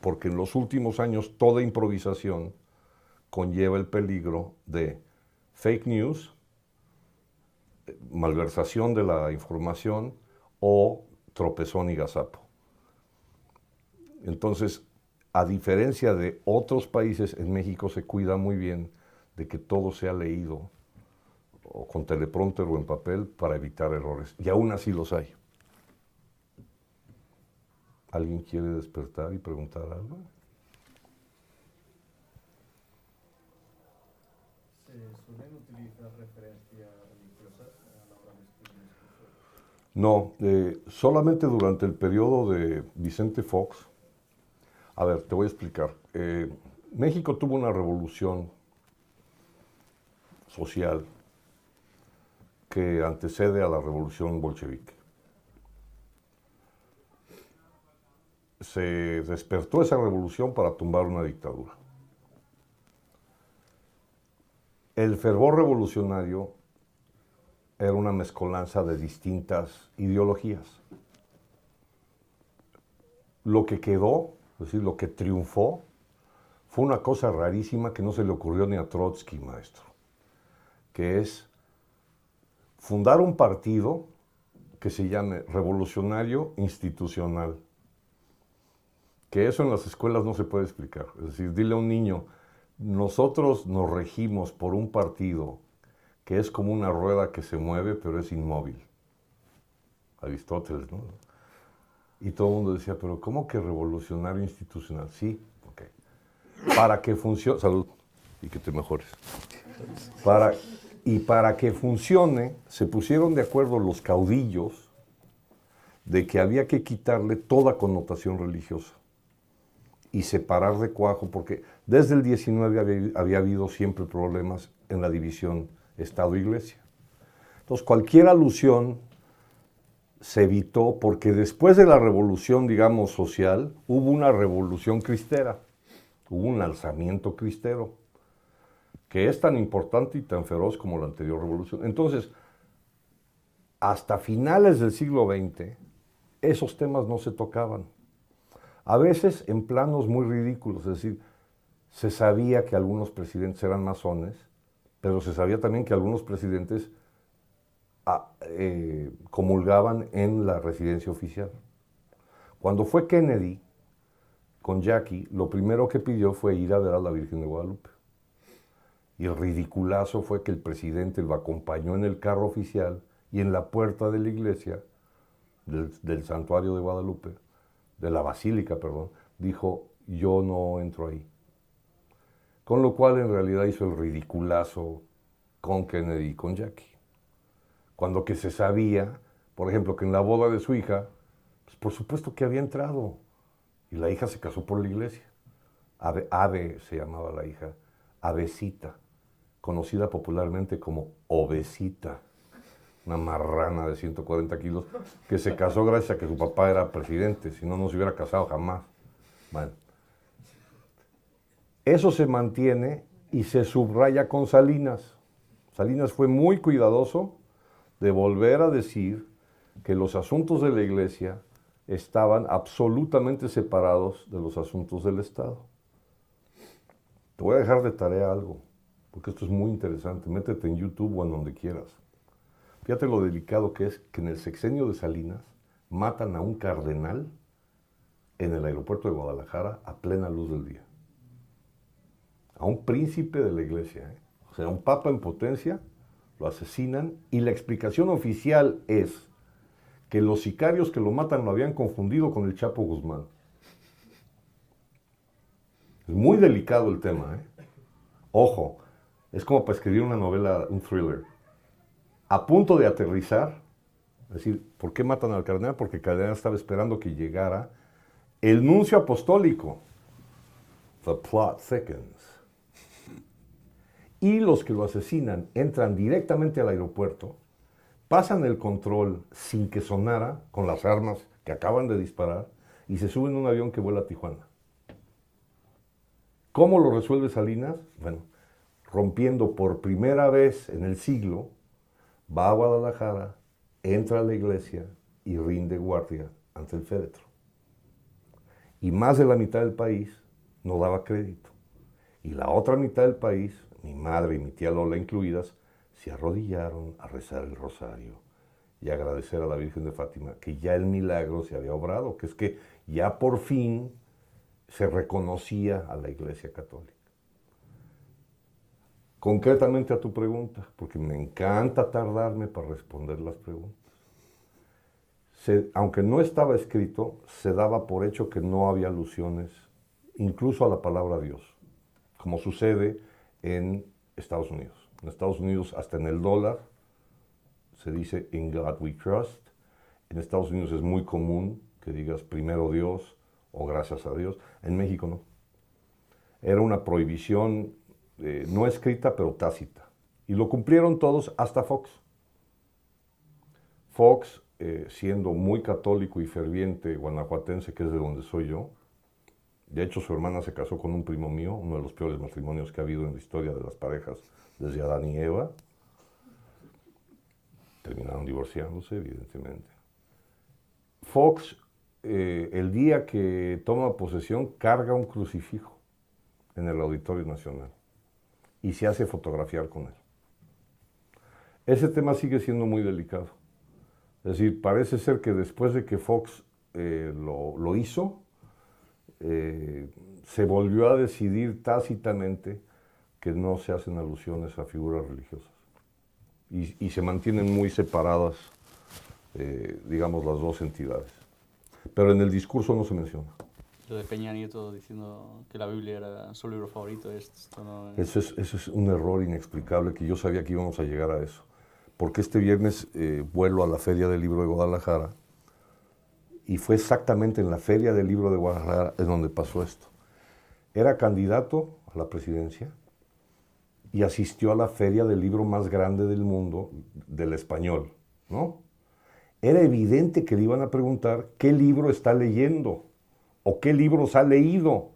porque en los últimos años toda improvisación conlleva el peligro de fake news, malversación de la información o tropezón y gazapo. Entonces, a diferencia de otros países, en México se cuida muy bien de que todo sea leído o con teleprompter o en papel para evitar errores. Y aún así los hay. ¿Alguien quiere despertar y preguntar algo? ¿Se suelen utilizar referencias religiosas a la hora de escribir un discurso? No, solamente durante el periodo de Vicente Fox. A ver, te voy a explicar. México tuvo una revolución social que antecede a la revolución bolchevique. Se despertó esa revolución para tumbar una dictadura. El fervor revolucionario era una mezcolanza de distintas ideologías. Lo que quedó, es decir, lo que triunfó, fue una cosa rarísima que no se le ocurrió ni a Trotsky, maestro, que es fundar un partido que se llame Revolucionario Institucional. Que eso en las escuelas no se puede explicar. Es decir, dile a un niño, nosotros nos regimos por un partido que es como una rueda que se mueve, pero es inmóvil. Aristóteles, ¿no? Y todo el mundo decía, pero ¿cómo que revolucionario institucional? Sí, ok. Para que funcione, salud, y que te mejores. Para que funcione, se pusieron de acuerdo los caudillos de que había que quitarle toda connotación religiosa y separar de cuajo, porque desde el 19 había habido siempre problemas en la división Estado-Iglesia. Entonces, cualquier alusión se evitó porque después de la revolución, digamos, social, hubo una revolución cristera, hubo un alzamiento cristero, que es tan importante y tan feroz como la anterior revolución. Entonces, hasta finales del siglo XX, esos temas no se tocaban. A veces en planos muy ridículos, es decir, se sabía que algunos presidentes eran masones, pero se sabía también que algunos presidentes comulgaban en la residencia oficial. Cuando fue Kennedy con Jackie, lo primero que pidió fue ir a ver a la Virgen de Guadalupe. Y el ridiculazo fue que el presidente lo acompañó en el carro oficial y en la puerta de la iglesia, del santuario de Guadalupe, de la basílica, perdón, dijo, yo no entro ahí. Con lo cual en realidad hizo el ridiculazo con Kennedy y con Jackie. Cuando que se sabía, por ejemplo, que en la boda de su hija, pues por supuesto que había entrado. Y la hija se casó por la iglesia. Ave se llamaba la hija, Avecita, conocida popularmente como Obesita, una marrana de 140 kilos, que se casó gracias a que su papá era presidente, si no, no se hubiera casado jamás. Bueno, eso se mantiene y se subraya con Salinas. Salinas fue muy cuidadoso de volver a decir que los asuntos de la iglesia estaban absolutamente separados de los asuntos del Estado. Te voy a dejar de tarea algo, porque esto es muy interesante. Métete en YouTube o en donde quieras. Fíjate lo delicado que es que en el sexenio de Salinas matan a un cardenal en el aeropuerto de Guadalajara a plena luz del día. A un príncipe de la iglesia, o sea, un papa en potencia, lo asesinan y la explicación oficial es que los sicarios que lo matan lo habían confundido con el Chapo Guzmán. Es muy delicado el tema, ¿eh? Ojo, es como para escribir una novela, un thriller. A punto de aterrizar, es decir, ¿por qué matan al cardenal? Porque el cardenal estaba esperando que llegara el nuncio apostólico. The plot thickens. Y los que lo asesinan entran directamente al aeropuerto, pasan el control sin que sonara, con las armas que acaban de disparar, y se suben a un avión que vuela a Tijuana. ¿Cómo lo resuelve Salinas? Bueno, rompiendo por primera vez en el siglo, va a Guadalajara, entra a la iglesia y rinde guardia ante el féretro. Y más de la mitad del país no daba crédito. Y la otra mitad del país, mi madre y mi tía Lola incluidas, se arrodillaron a rezar el rosario y agradecer a la Virgen de Fátima que ya el milagro se había obrado, que es que ya por fin se reconocía a la Iglesia Católica. Concretamente a tu pregunta, porque me encanta tardarme para responder las preguntas. Aunque no estaba escrito, se daba por hecho que no había alusiones, incluso a la palabra Dios, como sucede en Estados Unidos. En Estados Unidos, hasta en el dólar, se dice In God We Trust. En Estados Unidos es muy común que digas primero Dios o gracias a Dios. En México no. Era una prohibición no escrita, pero tácita. Y lo cumplieron todos, hasta Fox. Fox, siendo muy católico y ferviente guanajuatense, que es de donde soy yo, de hecho su hermana se casó con un primo mío, uno de los peores matrimonios que ha habido en la historia de las parejas desde Adán y Eva. Terminaron divorciándose, evidentemente. Fox, el día que toma posesión, carga un crucifijo en el Auditorio Nacional y se hace fotografiar con él. Ese tema sigue siendo muy delicado. Es decir, parece ser que después de que Fox lo hizo, se volvió a decidir tácitamente que no se hacen alusiones a figuras religiosas. Y se mantienen muy separadas, digamos, las dos entidades. Pero en el discurso no se menciona. Lo de Peña Nieto diciendo que la Biblia era su libro favorito, esto no es... Eso es un error inexplicable que yo sabía que íbamos a llegar a eso. Porque este viernes vuelo a la Feria del Libro de Guadalajara y fue exactamente en la Feria del Libro de Guadalajara en donde pasó esto. Era candidato a la presidencia y asistió a la feria del libro más grande del mundo, del español, ¿no? era evidente que le iban a preguntar qué libro está leyendo o qué libros ha leído.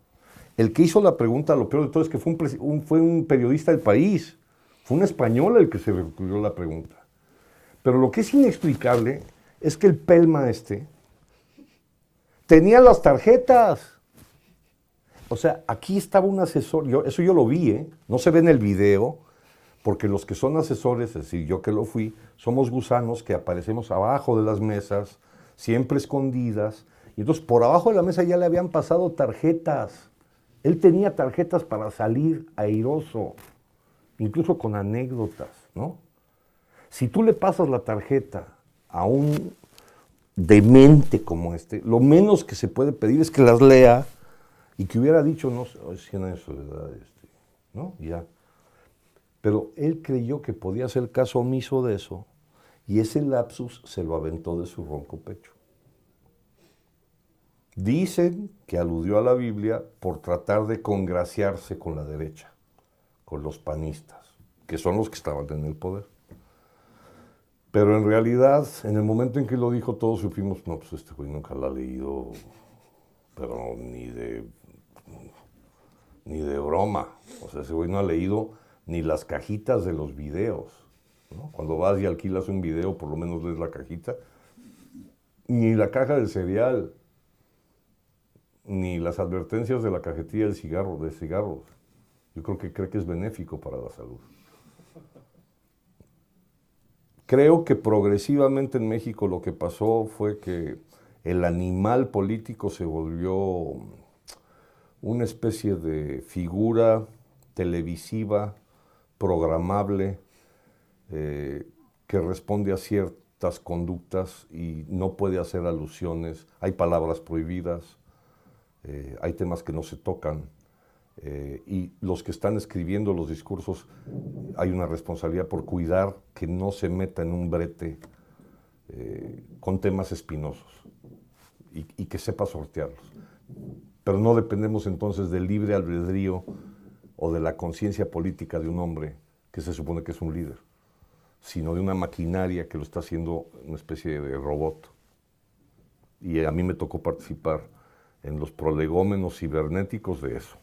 El que hizo la pregunta, lo peor de todo es que fue un periodista del País. Fue un español el que se le ocurrió la pregunta. Pero lo que es inexplicable es que el pelma tenía las tarjetas. O sea, aquí estaba un asesor, eso yo lo vi, no se ve en el video, porque los que son asesores, es decir, yo que lo fui, somos gusanos que aparecemos abajo de las mesas, siempre escondidas, y entonces por abajo de la mesa ya le habían pasado tarjetas. Él tenía tarjetas para salir airoso, incluso con anécdotas, ¿no? Si tú le pasas la tarjeta a un demente como lo menos que se puede pedir es que las lea y que hubiera dicho, no, 100 años de soledad, ¿no? Ya. Pero él creyó que podía hacer caso omiso de eso y ese lapsus se lo aventó de su ronco pecho. Dicen que aludió a la Biblia por tratar de congraciarse con la derecha, con los panistas, que son los que estaban en el poder. Pero en realidad, en el momento en que lo dijo, todos supimos, no, pues este güey nunca la ha leído, pero ni de broma. O sea, ese güey no ha leído ni las cajitas de los videos, ¿no? Cuando vas y alquilas un video, por lo menos lees la cajita. Ni la caja del cereal, ni las advertencias de la cajetilla de cigarros. Yo creo que cree que es benéfico para la salud. Creo que progresivamente en México lo que pasó fue que el animal político se volvió una especie de figura televisiva, programable, que responde a ciertas conductas y no puede hacer alusiones. Hay palabras prohibidas, hay temas que no se tocan. Y los que están escribiendo los discursos, hay una responsabilidad por cuidar que no se meta en un brete con temas espinosos y que sepa sortearlos. Pero no dependemos entonces del libre albedrío o de la conciencia política de un hombre que se supone que es un líder, sino de una maquinaria que lo está haciendo una especie de robot. Y a mí me tocó participar en los prolegómenos cibernéticos de eso.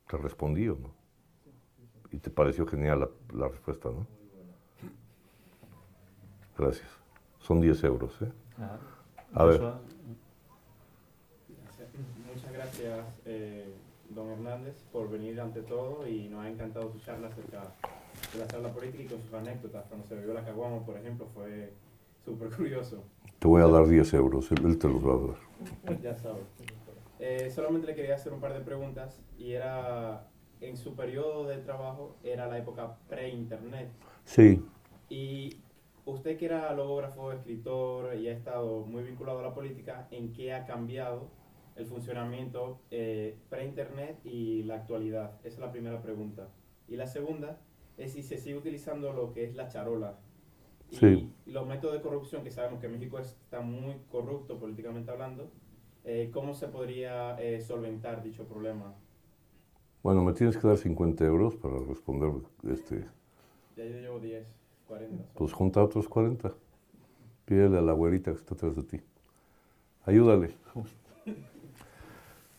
Te respondí, ¿o no? Y te pareció genial la respuesta, ¿no? Gracias. Son 10 euros, ¿eh? A ver. Muchas gracias, don Hernández, por venir ante todo y nos ha encantado su charla acerca de la charla política y con sus anécdotas. Cuando se bebió la caguama, por ejemplo, fue súper curioso. Te voy a dar 10 euros, él te los va a dar. Ya sabes. Solamente le quería hacer un par de preguntas y era, en su periodo de trabajo era la época pre-internet. Sí. Y usted que era logógrafo, escritor y ha estado muy vinculado a la política, ¿en qué ha cambiado el funcionamiento pre-internet y la actualidad? Esa es la primera pregunta. Y la segunda es si se sigue utilizando lo que es la charola. Sí. Y los métodos de corrupción, que sabemos que México está muy corrupto políticamente hablando, ¿cómo se podría solventar dicho problema? Bueno, me tienes que dar 50 euros para responder. Ya yo llevo 10, 40. Pues junta otros 40. Pídele a la güerita que está atrás de ti. Ayúdale.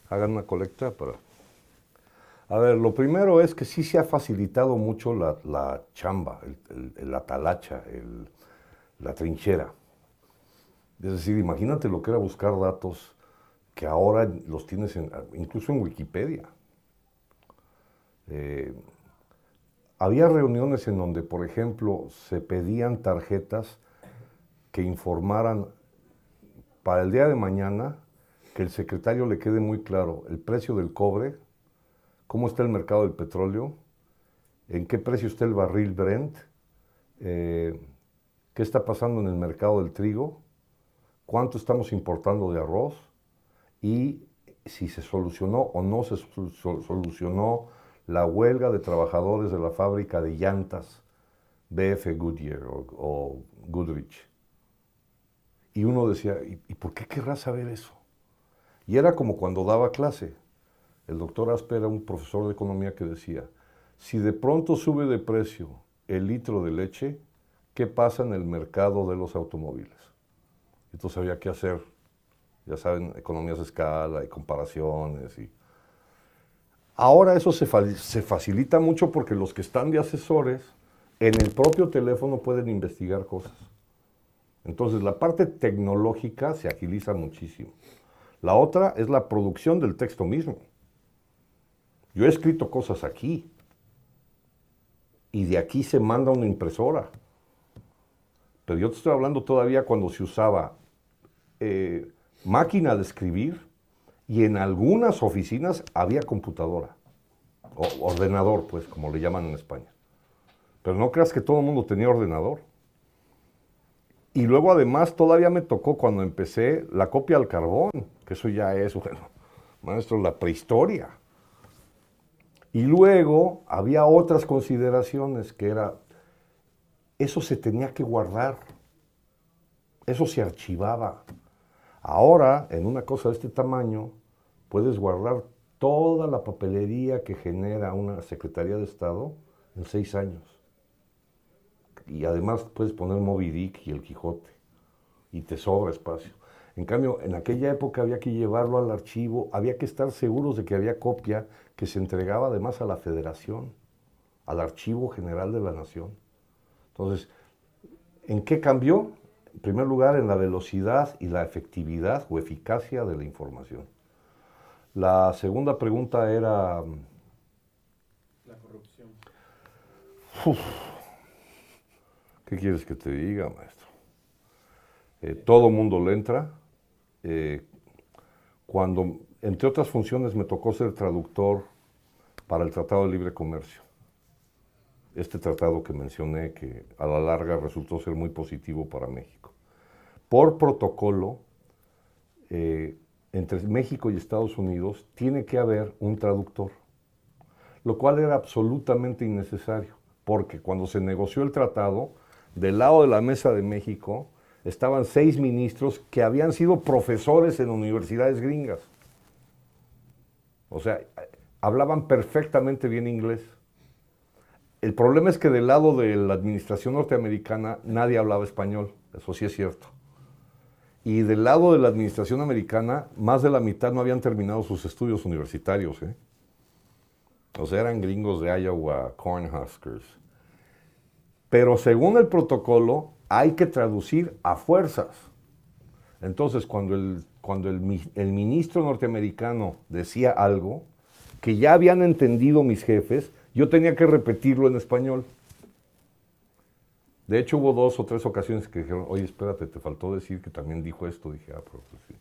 Hagan una colecta para... A ver, lo primero es que sí se ha facilitado mucho la chamba, la talacha, la trinchera. Es decir, imagínate lo que era buscar datos que ahora los tienes incluso en Wikipedia. Había reuniones en donde, por ejemplo, se pedían tarjetas que informaran para el día de mañana, que el secretario le quede muy claro el precio del cobre, cómo está el mercado del petróleo, en qué precio está el barril Brent, qué está pasando en el mercado del trigo, cuánto estamos importando de arroz y si se solucionó o no se solucionó la huelga de trabajadores de la fábrica de llantas BF Goodyear o Goodrich. Y uno decía, ¿y por qué querrá saber eso? Y era como cuando daba clase. El doctor Aspe era un profesor de economía que decía, si de pronto sube de precio el litro de leche, qué pasa en el mercado de los automóviles. Entonces había que hacer, ya saben, economías de escala y comparaciones. Ahora eso se facilita mucho porque los que están de asesores en el propio teléfono pueden investigar cosas. Entonces la parte tecnológica se agiliza muchísimo. La otra es la producción del texto mismo. Yo he escrito cosas aquí y de aquí se manda una impresora. Pero yo te estoy hablando todavía cuando se usaba máquina de escribir y en algunas oficinas había computadora, o ordenador, pues, como le llaman en España. Pero no creas que todo el mundo tenía ordenador. Y luego además todavía me tocó cuando empecé la copia al carbón, que eso ya es, bueno, maestro, la prehistoria. Y luego había otras consideraciones que era, eso se tenía que guardar, eso se archivaba. Ahora, en una cosa de este tamaño, puedes guardar toda la papelería que genera una Secretaría de Estado en 6 años. Y además puedes poner Moby Dick y El Quijote, y te sobra espacio. En cambio, en aquella época había que llevarlo al archivo, había que estar seguros de que había copia que se entregaba además a la Federación, al Archivo General de la Nación. Entonces, ¿en qué cambió? En primer lugar, en la velocidad y la efectividad o eficacia de la información. La segunda pregunta era... La corrupción. ¿Qué quieres que te diga, maestro? Todo mundo le entra. Cuando, entre otras funciones, me tocó ser traductor para el Tratado de Libre Comercio. Este tratado que mencioné, que a la larga resultó ser muy positivo para México. Por protocolo, entre México y Estados Unidos tiene que haber un traductor, lo cual era absolutamente innecesario, porque cuando se negoció el tratado, del lado de la mesa de México estaban 6 ministros que habían sido profesores en universidades gringas. O sea, hablaban perfectamente bien inglés. El problema es que del lado de la administración norteamericana nadie hablaba español, eso sí es cierto. Y del lado de la administración americana, más de la mitad no habían terminado sus estudios universitarios, ¿eh? O sea, eran gringos de Iowa, Cornhuskers. Pero según el protocolo, hay que traducir a fuerzas. Entonces, cuando el ministro norteamericano decía algo que ya habían entendido mis jefes, yo tenía que repetirlo en español. De hecho, hubo 2 o 3 ocasiones que dijeron, oye, espérate, te faltó decir que también dijo esto. Dije, pero pues sí.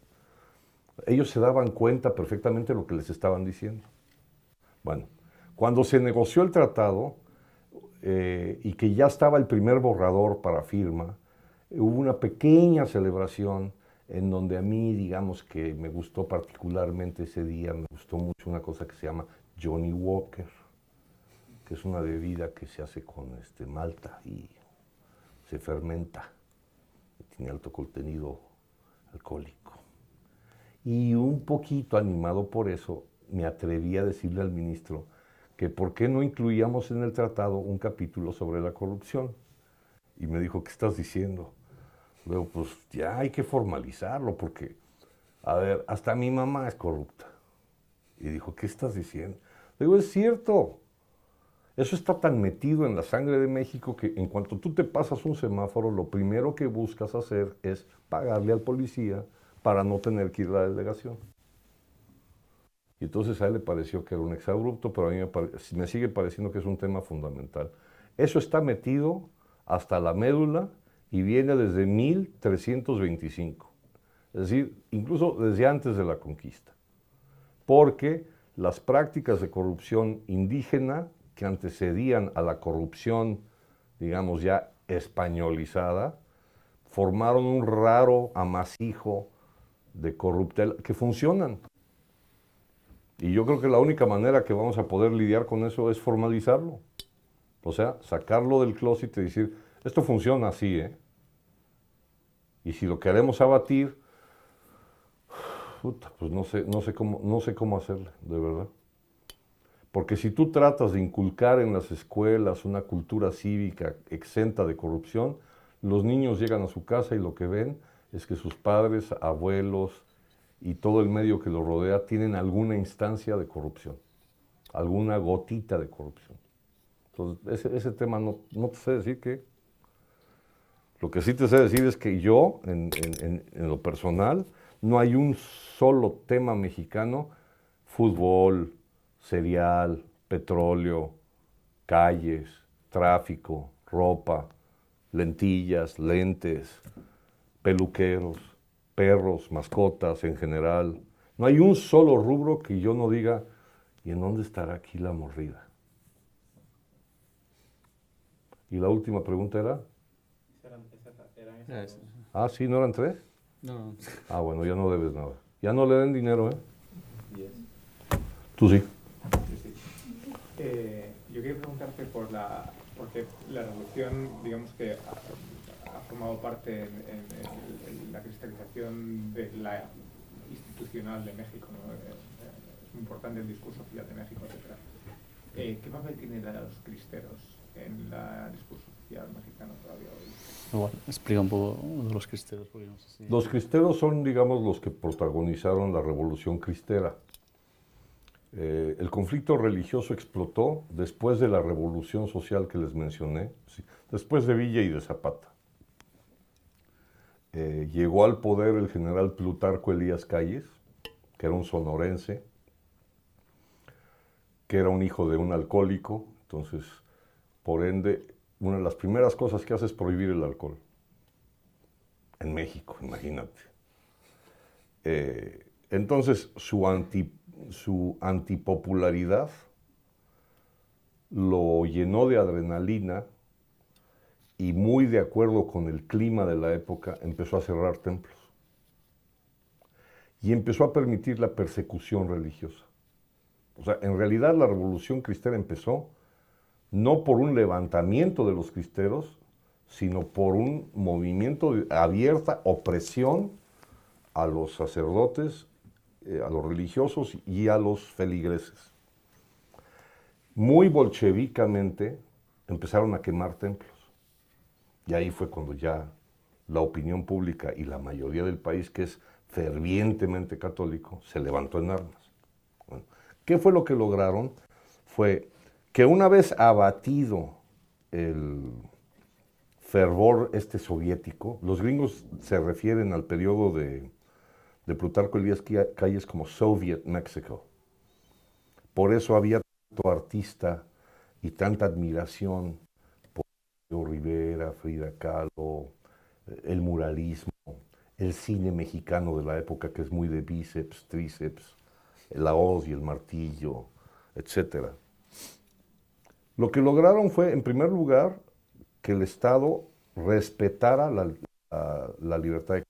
Ellos se daban cuenta perfectamente de lo que les estaban diciendo. Bueno, cuando se negoció el tratado y que ya estaba el primer borrador para firma, hubo una pequeña celebración en donde a mí, digamos que me gustó particularmente ese día, me gustó mucho una cosa que se llama Johnny Walker, que es una bebida que se hace con malta y se fermenta, tiene alto contenido alcohólico. Y un poquito animado por eso, me atreví a decirle al ministro que por qué no incluíamos en el tratado un capítulo sobre la corrupción. Y me dijo, ¿qué estás diciendo? Luego, pues ya hay que formalizarlo porque, a ver, hasta mi mamá es corrupta. Y dijo, ¿qué estás diciendo? Le digo, es cierto. Eso está tan metido en la sangre de México que en cuanto tú te pasas un semáforo, lo primero que buscas hacer es pagarle al policía para no tener que ir a la delegación. Y entonces a él le pareció que era un exabrupto, pero a mí me sigue pareciendo que es un tema fundamental. Eso está metido hasta la médula y viene desde 1325. Es decir, incluso desde antes de la conquista. Porque las prácticas de corrupción indígena que antecedían a la corrupción, digamos ya españolizada, formaron un raro amasijo de corruptela que funcionan. Y yo creo que la única manera que vamos a poder lidiar con eso es formalizarlo. O sea, sacarlo del closet y decir, esto funciona así, ¿eh? Y si lo queremos abatir, pues no sé cómo hacerle, de verdad. Porque si tú tratas de inculcar en las escuelas una cultura cívica exenta de corrupción, los niños llegan a su casa y lo que ven es que sus padres, abuelos y todo el medio que los rodea tienen alguna instancia de corrupción, alguna gotita de corrupción. Entonces, ese tema no te sé decir qué. Lo que sí te sé decir es que yo, en lo personal, no hay un solo tema mexicano, fútbol, cereal, petróleo, calles, tráfico, ropa, lentillas, lentes, peluqueros, perros, mascotas en general. No hay un solo rubro que yo no diga, ¿y en dónde estará aquí la mordida? Y la última pregunta era... Ah, sí, ¿no eran 3? No. Ah, bueno, ya no debes nada. Ya no le den dinero, ¿eh? Yes. Tú sí. Yo quería preguntarte porque la revolución, digamos que ha formado parte en la cristalización de la institucional de México, ¿no? Es muy importante el discurso social de México, etc. ¿Qué papel tienen los cristeros en el discurso social mexicano todavía hoy? Igual, explica un poco de los cristeros. Porque no sé si... Los cristeros son, digamos, los que protagonizaron la Revolución Cristera. El conflicto religioso explotó después de la revolución social que les mencioné, sí, después de Villa y de Zapata. Llegó al poder el general Plutarco Elías Calles, que era un sonorense, que era un hijo de un alcohólico, entonces, por ende, una de las primeras cosas que hace es prohibir el alcohol. En México, imagínate. Entonces, su antipopularidad lo llenó de adrenalina y, muy de acuerdo con el clima de la época, empezó a cerrar templos. Y empezó a permitir la persecución religiosa. O sea, en realidad la Revolución Cristera empezó no por un levantamiento de los cristeros, sino por un movimiento de abierta opresión a los sacerdotes, a los religiosos y a los feligreses. Muy bolchevikamente empezaron a quemar templos. Y ahí fue cuando ya la opinión pública y la mayoría del país, que es fervientemente católico, se levantó en armas. Bueno, ¿qué fue lo que lograron? Fue que una vez abatido el fervor soviético, los gringos se refieren al periodo de Plutarco Elías Calles como Soviet Mexico. Por eso había tanto artista y tanta admiración por Diego Rivera, Frida Kahlo, el muralismo, el cine mexicano de la época, que es muy de bíceps, tríceps, la hoz y el martillo, etc. Lo que lograron fue, en primer lugar, que el Estado respetara la libertad de creencias,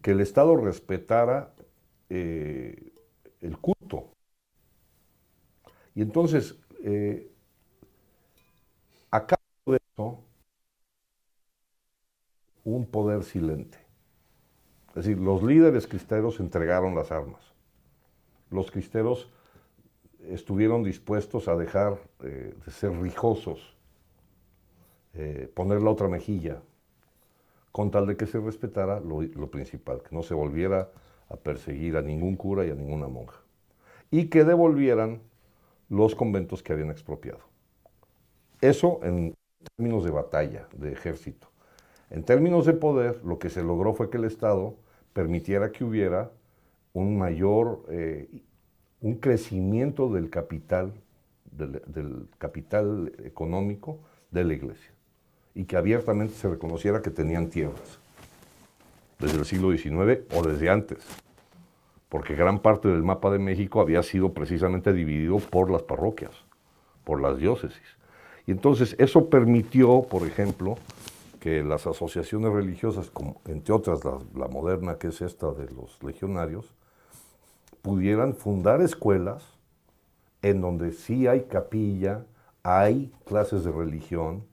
que el Estado respetara el culto. Y entonces, a cabo de eso, un poder silente. Es decir, los líderes cristeros entregaron las armas. Los cristeros estuvieron dispuestos a dejar de ser rijosos, poner la otra mejilla, con tal de que se respetara lo principal, que no se volviera a perseguir a ningún cura y a ninguna monja, y que devolvieran los conventos que habían expropiado. Eso en términos de batalla, de ejército. En términos de poder, lo que se logró fue que el Estado permitiera que hubiera un mayor, un crecimiento del capital económico de la Iglesia, y que abiertamente se reconociera que tenían tierras, desde el siglo XIX o desde antes, porque gran parte del mapa de México había sido precisamente dividido por las parroquias, por las diócesis. Y entonces eso permitió, por ejemplo, que las asociaciones religiosas, como entre otras la moderna, que es esta de los legionarios, pudieran fundar escuelas en donde sí hay capilla, hay clases de religión,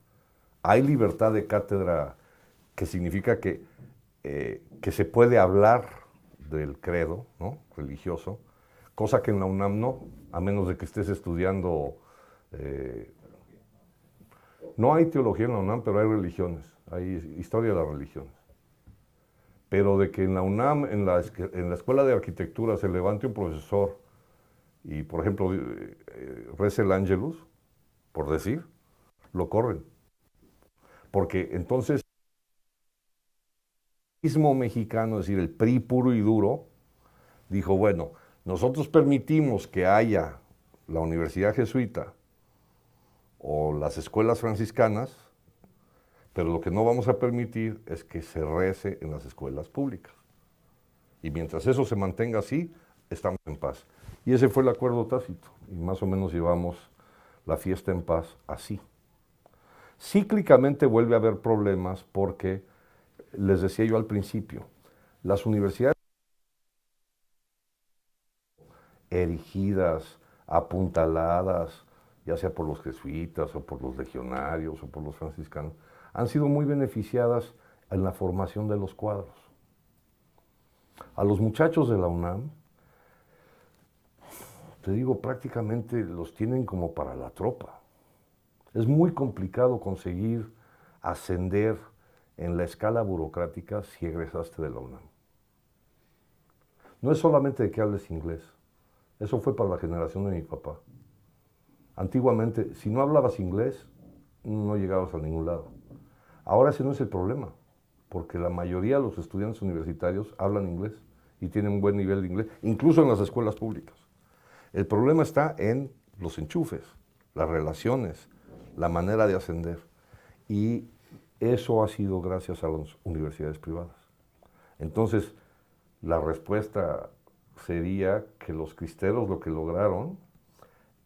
hay libertad de cátedra, que significa que se puede hablar del credo, ¿no?, religioso, cosa que en la UNAM no, a menos de que estés estudiando. No hay teología en la UNAM, pero hay religiones, hay historia de las religiones. Pero de que en la UNAM, en la Escuela de Arquitectura, se levante un profesor y, por ejemplo, rece el Ángelus, por decir, lo corren. Porque entonces, el mismo mexicano, es decir, el PRI puro y duro, dijo, bueno, nosotros permitimos que haya la Universidad Jesuita o las escuelas franciscanas, pero lo que no vamos a permitir es que se rece en las escuelas públicas. Y mientras eso se mantenga así, estamos en paz. Y ese fue el acuerdo tácito, y más o menos llevamos la fiesta en paz así. Cíclicamente vuelve a haber problemas porque, les decía yo al principio, las universidades erigidas, apuntaladas, ya sea por los jesuitas o por los legionarios o por los franciscanos, han sido muy beneficiadas en la formación de los cuadros. A los muchachos de la UNAM, te digo, prácticamente los tienen como para la tropa. Es muy complicado conseguir ascender en la escala burocrática si egresaste de la UNAM. No es solamente de que hables inglés, eso fue para la generación de mi papá. Antiguamente, si no hablabas inglés, no llegabas a ningún lado. Ahora ese no es el problema, porque la mayoría de los estudiantes universitarios hablan inglés y tienen un buen nivel de inglés, incluso en las escuelas públicas. El problema está en los enchufes, las relaciones, la manera de ascender. Y eso ha sido gracias a las universidades privadas. Entonces, la respuesta sería que los cristeros lo que lograron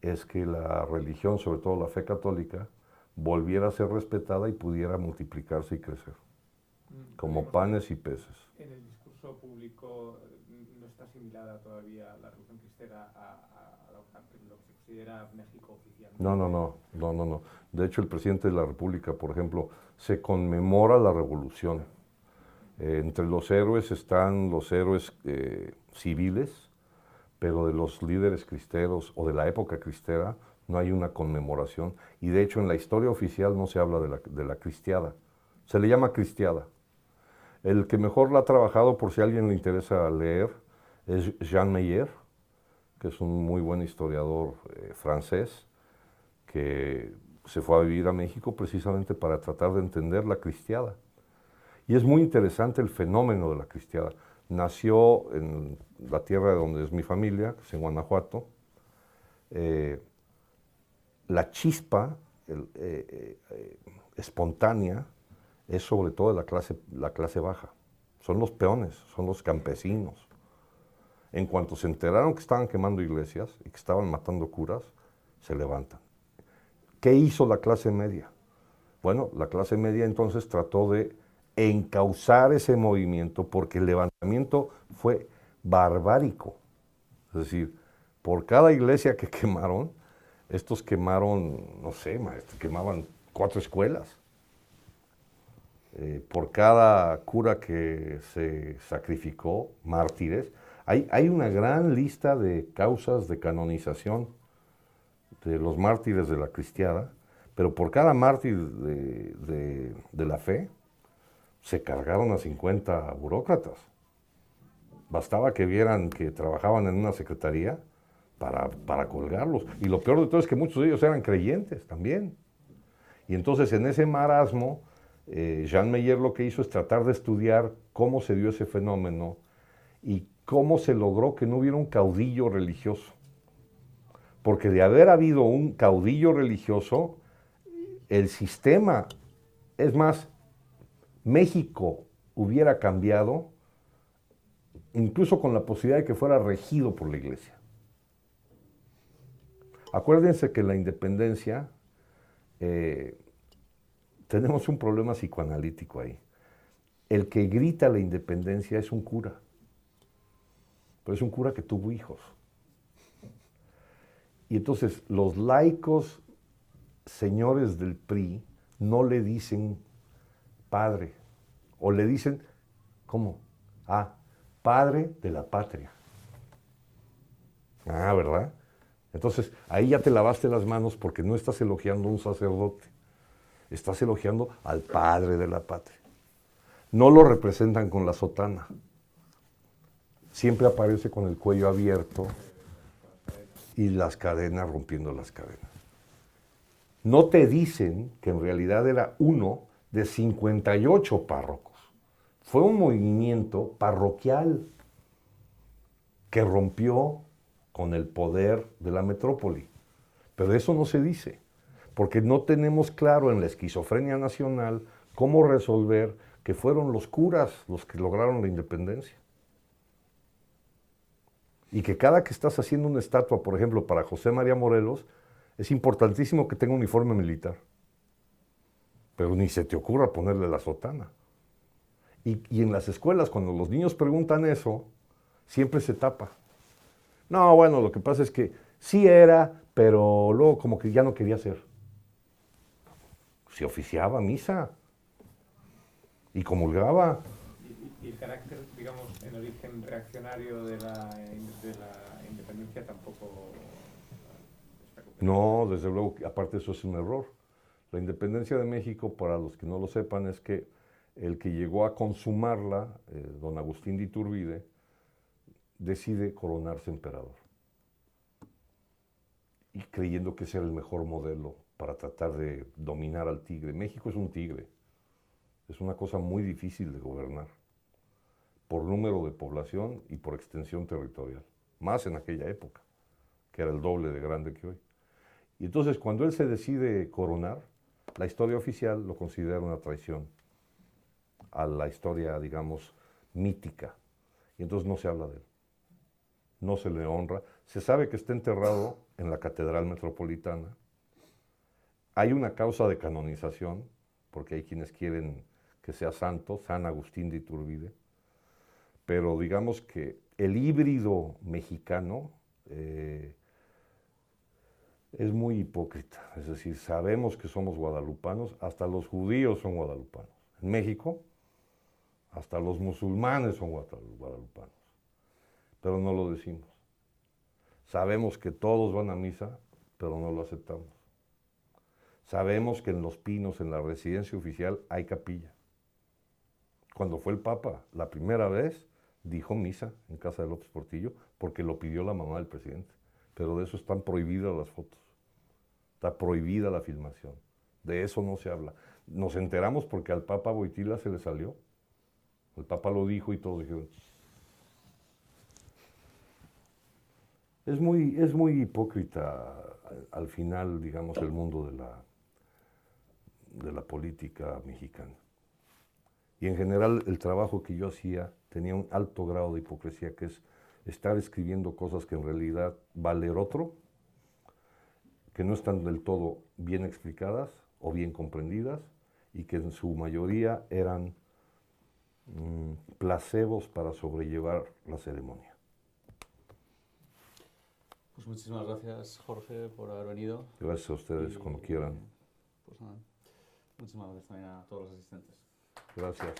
es que la religión, sobre todo la fe católica, volviera a ser respetada y pudiera multiplicarse y crecer, como panes y peces. En el discurso público no está asimilada todavía la religión cristera a lo que se considera México oficialmente. No. De hecho, el presidente de la República, por ejemplo, se conmemora la revolución. Entre los héroes están los héroes civiles, pero de los líderes cristeros o de la época cristera no hay una conmemoración. Y de hecho en la historia oficial no se habla de la cristiada. Se le llama cristiada. El que mejor la ha trabajado, por si a alguien le interesa leer, es Jean Meyer, que es un muy buen historiador francés, que se fue a vivir a México precisamente para tratar de entender la cristiada. Y es muy interesante el fenómeno de la cristiada. Nació en la tierra de donde es mi familia, que es en Guanajuato. La chispa espontánea es sobre todo de la clase baja. Son los peones, son los campesinos. En cuanto se enteraron que estaban quemando iglesias y que estaban matando curas, se levantan. ¿Qué hizo la clase media? Bueno, la clase media entonces trató de encauzar ese movimiento porque el levantamiento fue barbárico. Es decir, por cada iglesia que quemaron, estos quemaron, no sé, quemaban 4 escuelas. Por cada cura que se sacrificó, mártires, hay una gran lista de causas de canonización de los mártires de la cristiada, pero por cada mártir de la fe, se cargaron a 50 burócratas. Bastaba que vieran que trabajaban en una secretaría para colgarlos. Y lo peor de todo es que muchos de ellos eran creyentes también. Y entonces en ese marasmo, Jean Meyer lo que hizo es tratar de estudiar cómo se dio ese fenómeno y cómo se logró que no hubiera un caudillo religioso. Porque de haber habido un caudillo religioso, el sistema, es más, México hubiera cambiado, incluso con la posibilidad de que fuera regido por la iglesia. Acuérdense que la independencia, tenemos un problema psicoanalítico ahí. El que grita la independencia es un cura, pero es un cura que tuvo hijos. Y entonces los laicos, señores del PRI, no le dicen padre, o le dicen, ¿cómo? Padre de la patria. Ah, ¿verdad? Entonces, ahí ya te lavaste las manos porque no estás elogiando a un sacerdote, estás elogiando al padre de la patria. No lo representan con la sotana. Siempre aparece con el cuello abierto y las cadenas, rompiendo las cadenas. No te dicen que en realidad era uno de 58 párrocos. Fue un movimiento parroquial que rompió con el poder de la metrópoli. Pero eso no se dice, porque no tenemos claro en la esquizofrenia nacional cómo resolver que fueron los curas los que lograron la independencia. Y que cada que estás haciendo una estatua, por ejemplo, para José María Morelos, es importantísimo que tenga un uniforme militar. Pero ni se te ocurra ponerle la sotana. Y en las escuelas, cuando los niños preguntan eso, siempre se tapa. No, bueno, lo que pasa es que sí era, pero luego como que ya no quería ser. Se oficiaba misa y comulgaba. Y el carácter, digamos, en origen reaccionario de la independencia tampoco está No, desde luego, aparte eso es un error. La independencia de México, para los que no lo sepan, es que el que llegó a consumarla, don Agustín de Iturbide, decide coronarse emperador. Y creyendo que ese era el mejor modelo para tratar de dominar al tigre. México es un tigre. Es una cosa muy difícil de gobernar, por número de población y por extensión territorial. Más en aquella época, que era el doble de grande que hoy. Y entonces, cuando él se decide coronar, la historia oficial lo considera una traición a la historia, digamos, mítica. Y entonces no se habla de él. No se le honra. Se sabe que está enterrado en la Catedral Metropolitana. Hay una causa de canonización, porque hay quienes quieren que sea santo, San Agustín de Iturbide. Pero digamos que el híbrido mexicano es muy hipócrita. Es decir, sabemos que somos guadalupanos, hasta los judíos son guadalupanos. En México, hasta los musulmanes son guadalupanos, pero no lo decimos. Sabemos que todos van a misa, pero no lo aceptamos. Sabemos que en Los Pinos, en la residencia oficial, hay capilla. Cuando fue el Papa, la primera vez, dijo misa en casa de López Portillo, porque lo pidió la mamá del presidente. Pero de eso están prohibidas las fotos. Está prohibida la filmación. De eso no se habla. Nos enteramos porque al Papa Wojtyla se le salió. El Papa lo dijo y todos dijeron. Es muy hipócrita al final, digamos, el mundo de la política mexicana. Y en general el trabajo que yo hacía tenía un alto grado de hipocresía, que es estar escribiendo cosas que en realidad va a leer otro, que no están del todo bien explicadas o bien comprendidas, y que en su mayoría eran placebos para sobrellevar la ceremonia. Pues muchísimas gracias, Jorge, por haber venido. Gracias a ustedes, cuando quieran. Pues nada, muchísimas gracias también a todos los asistentes. Gracias.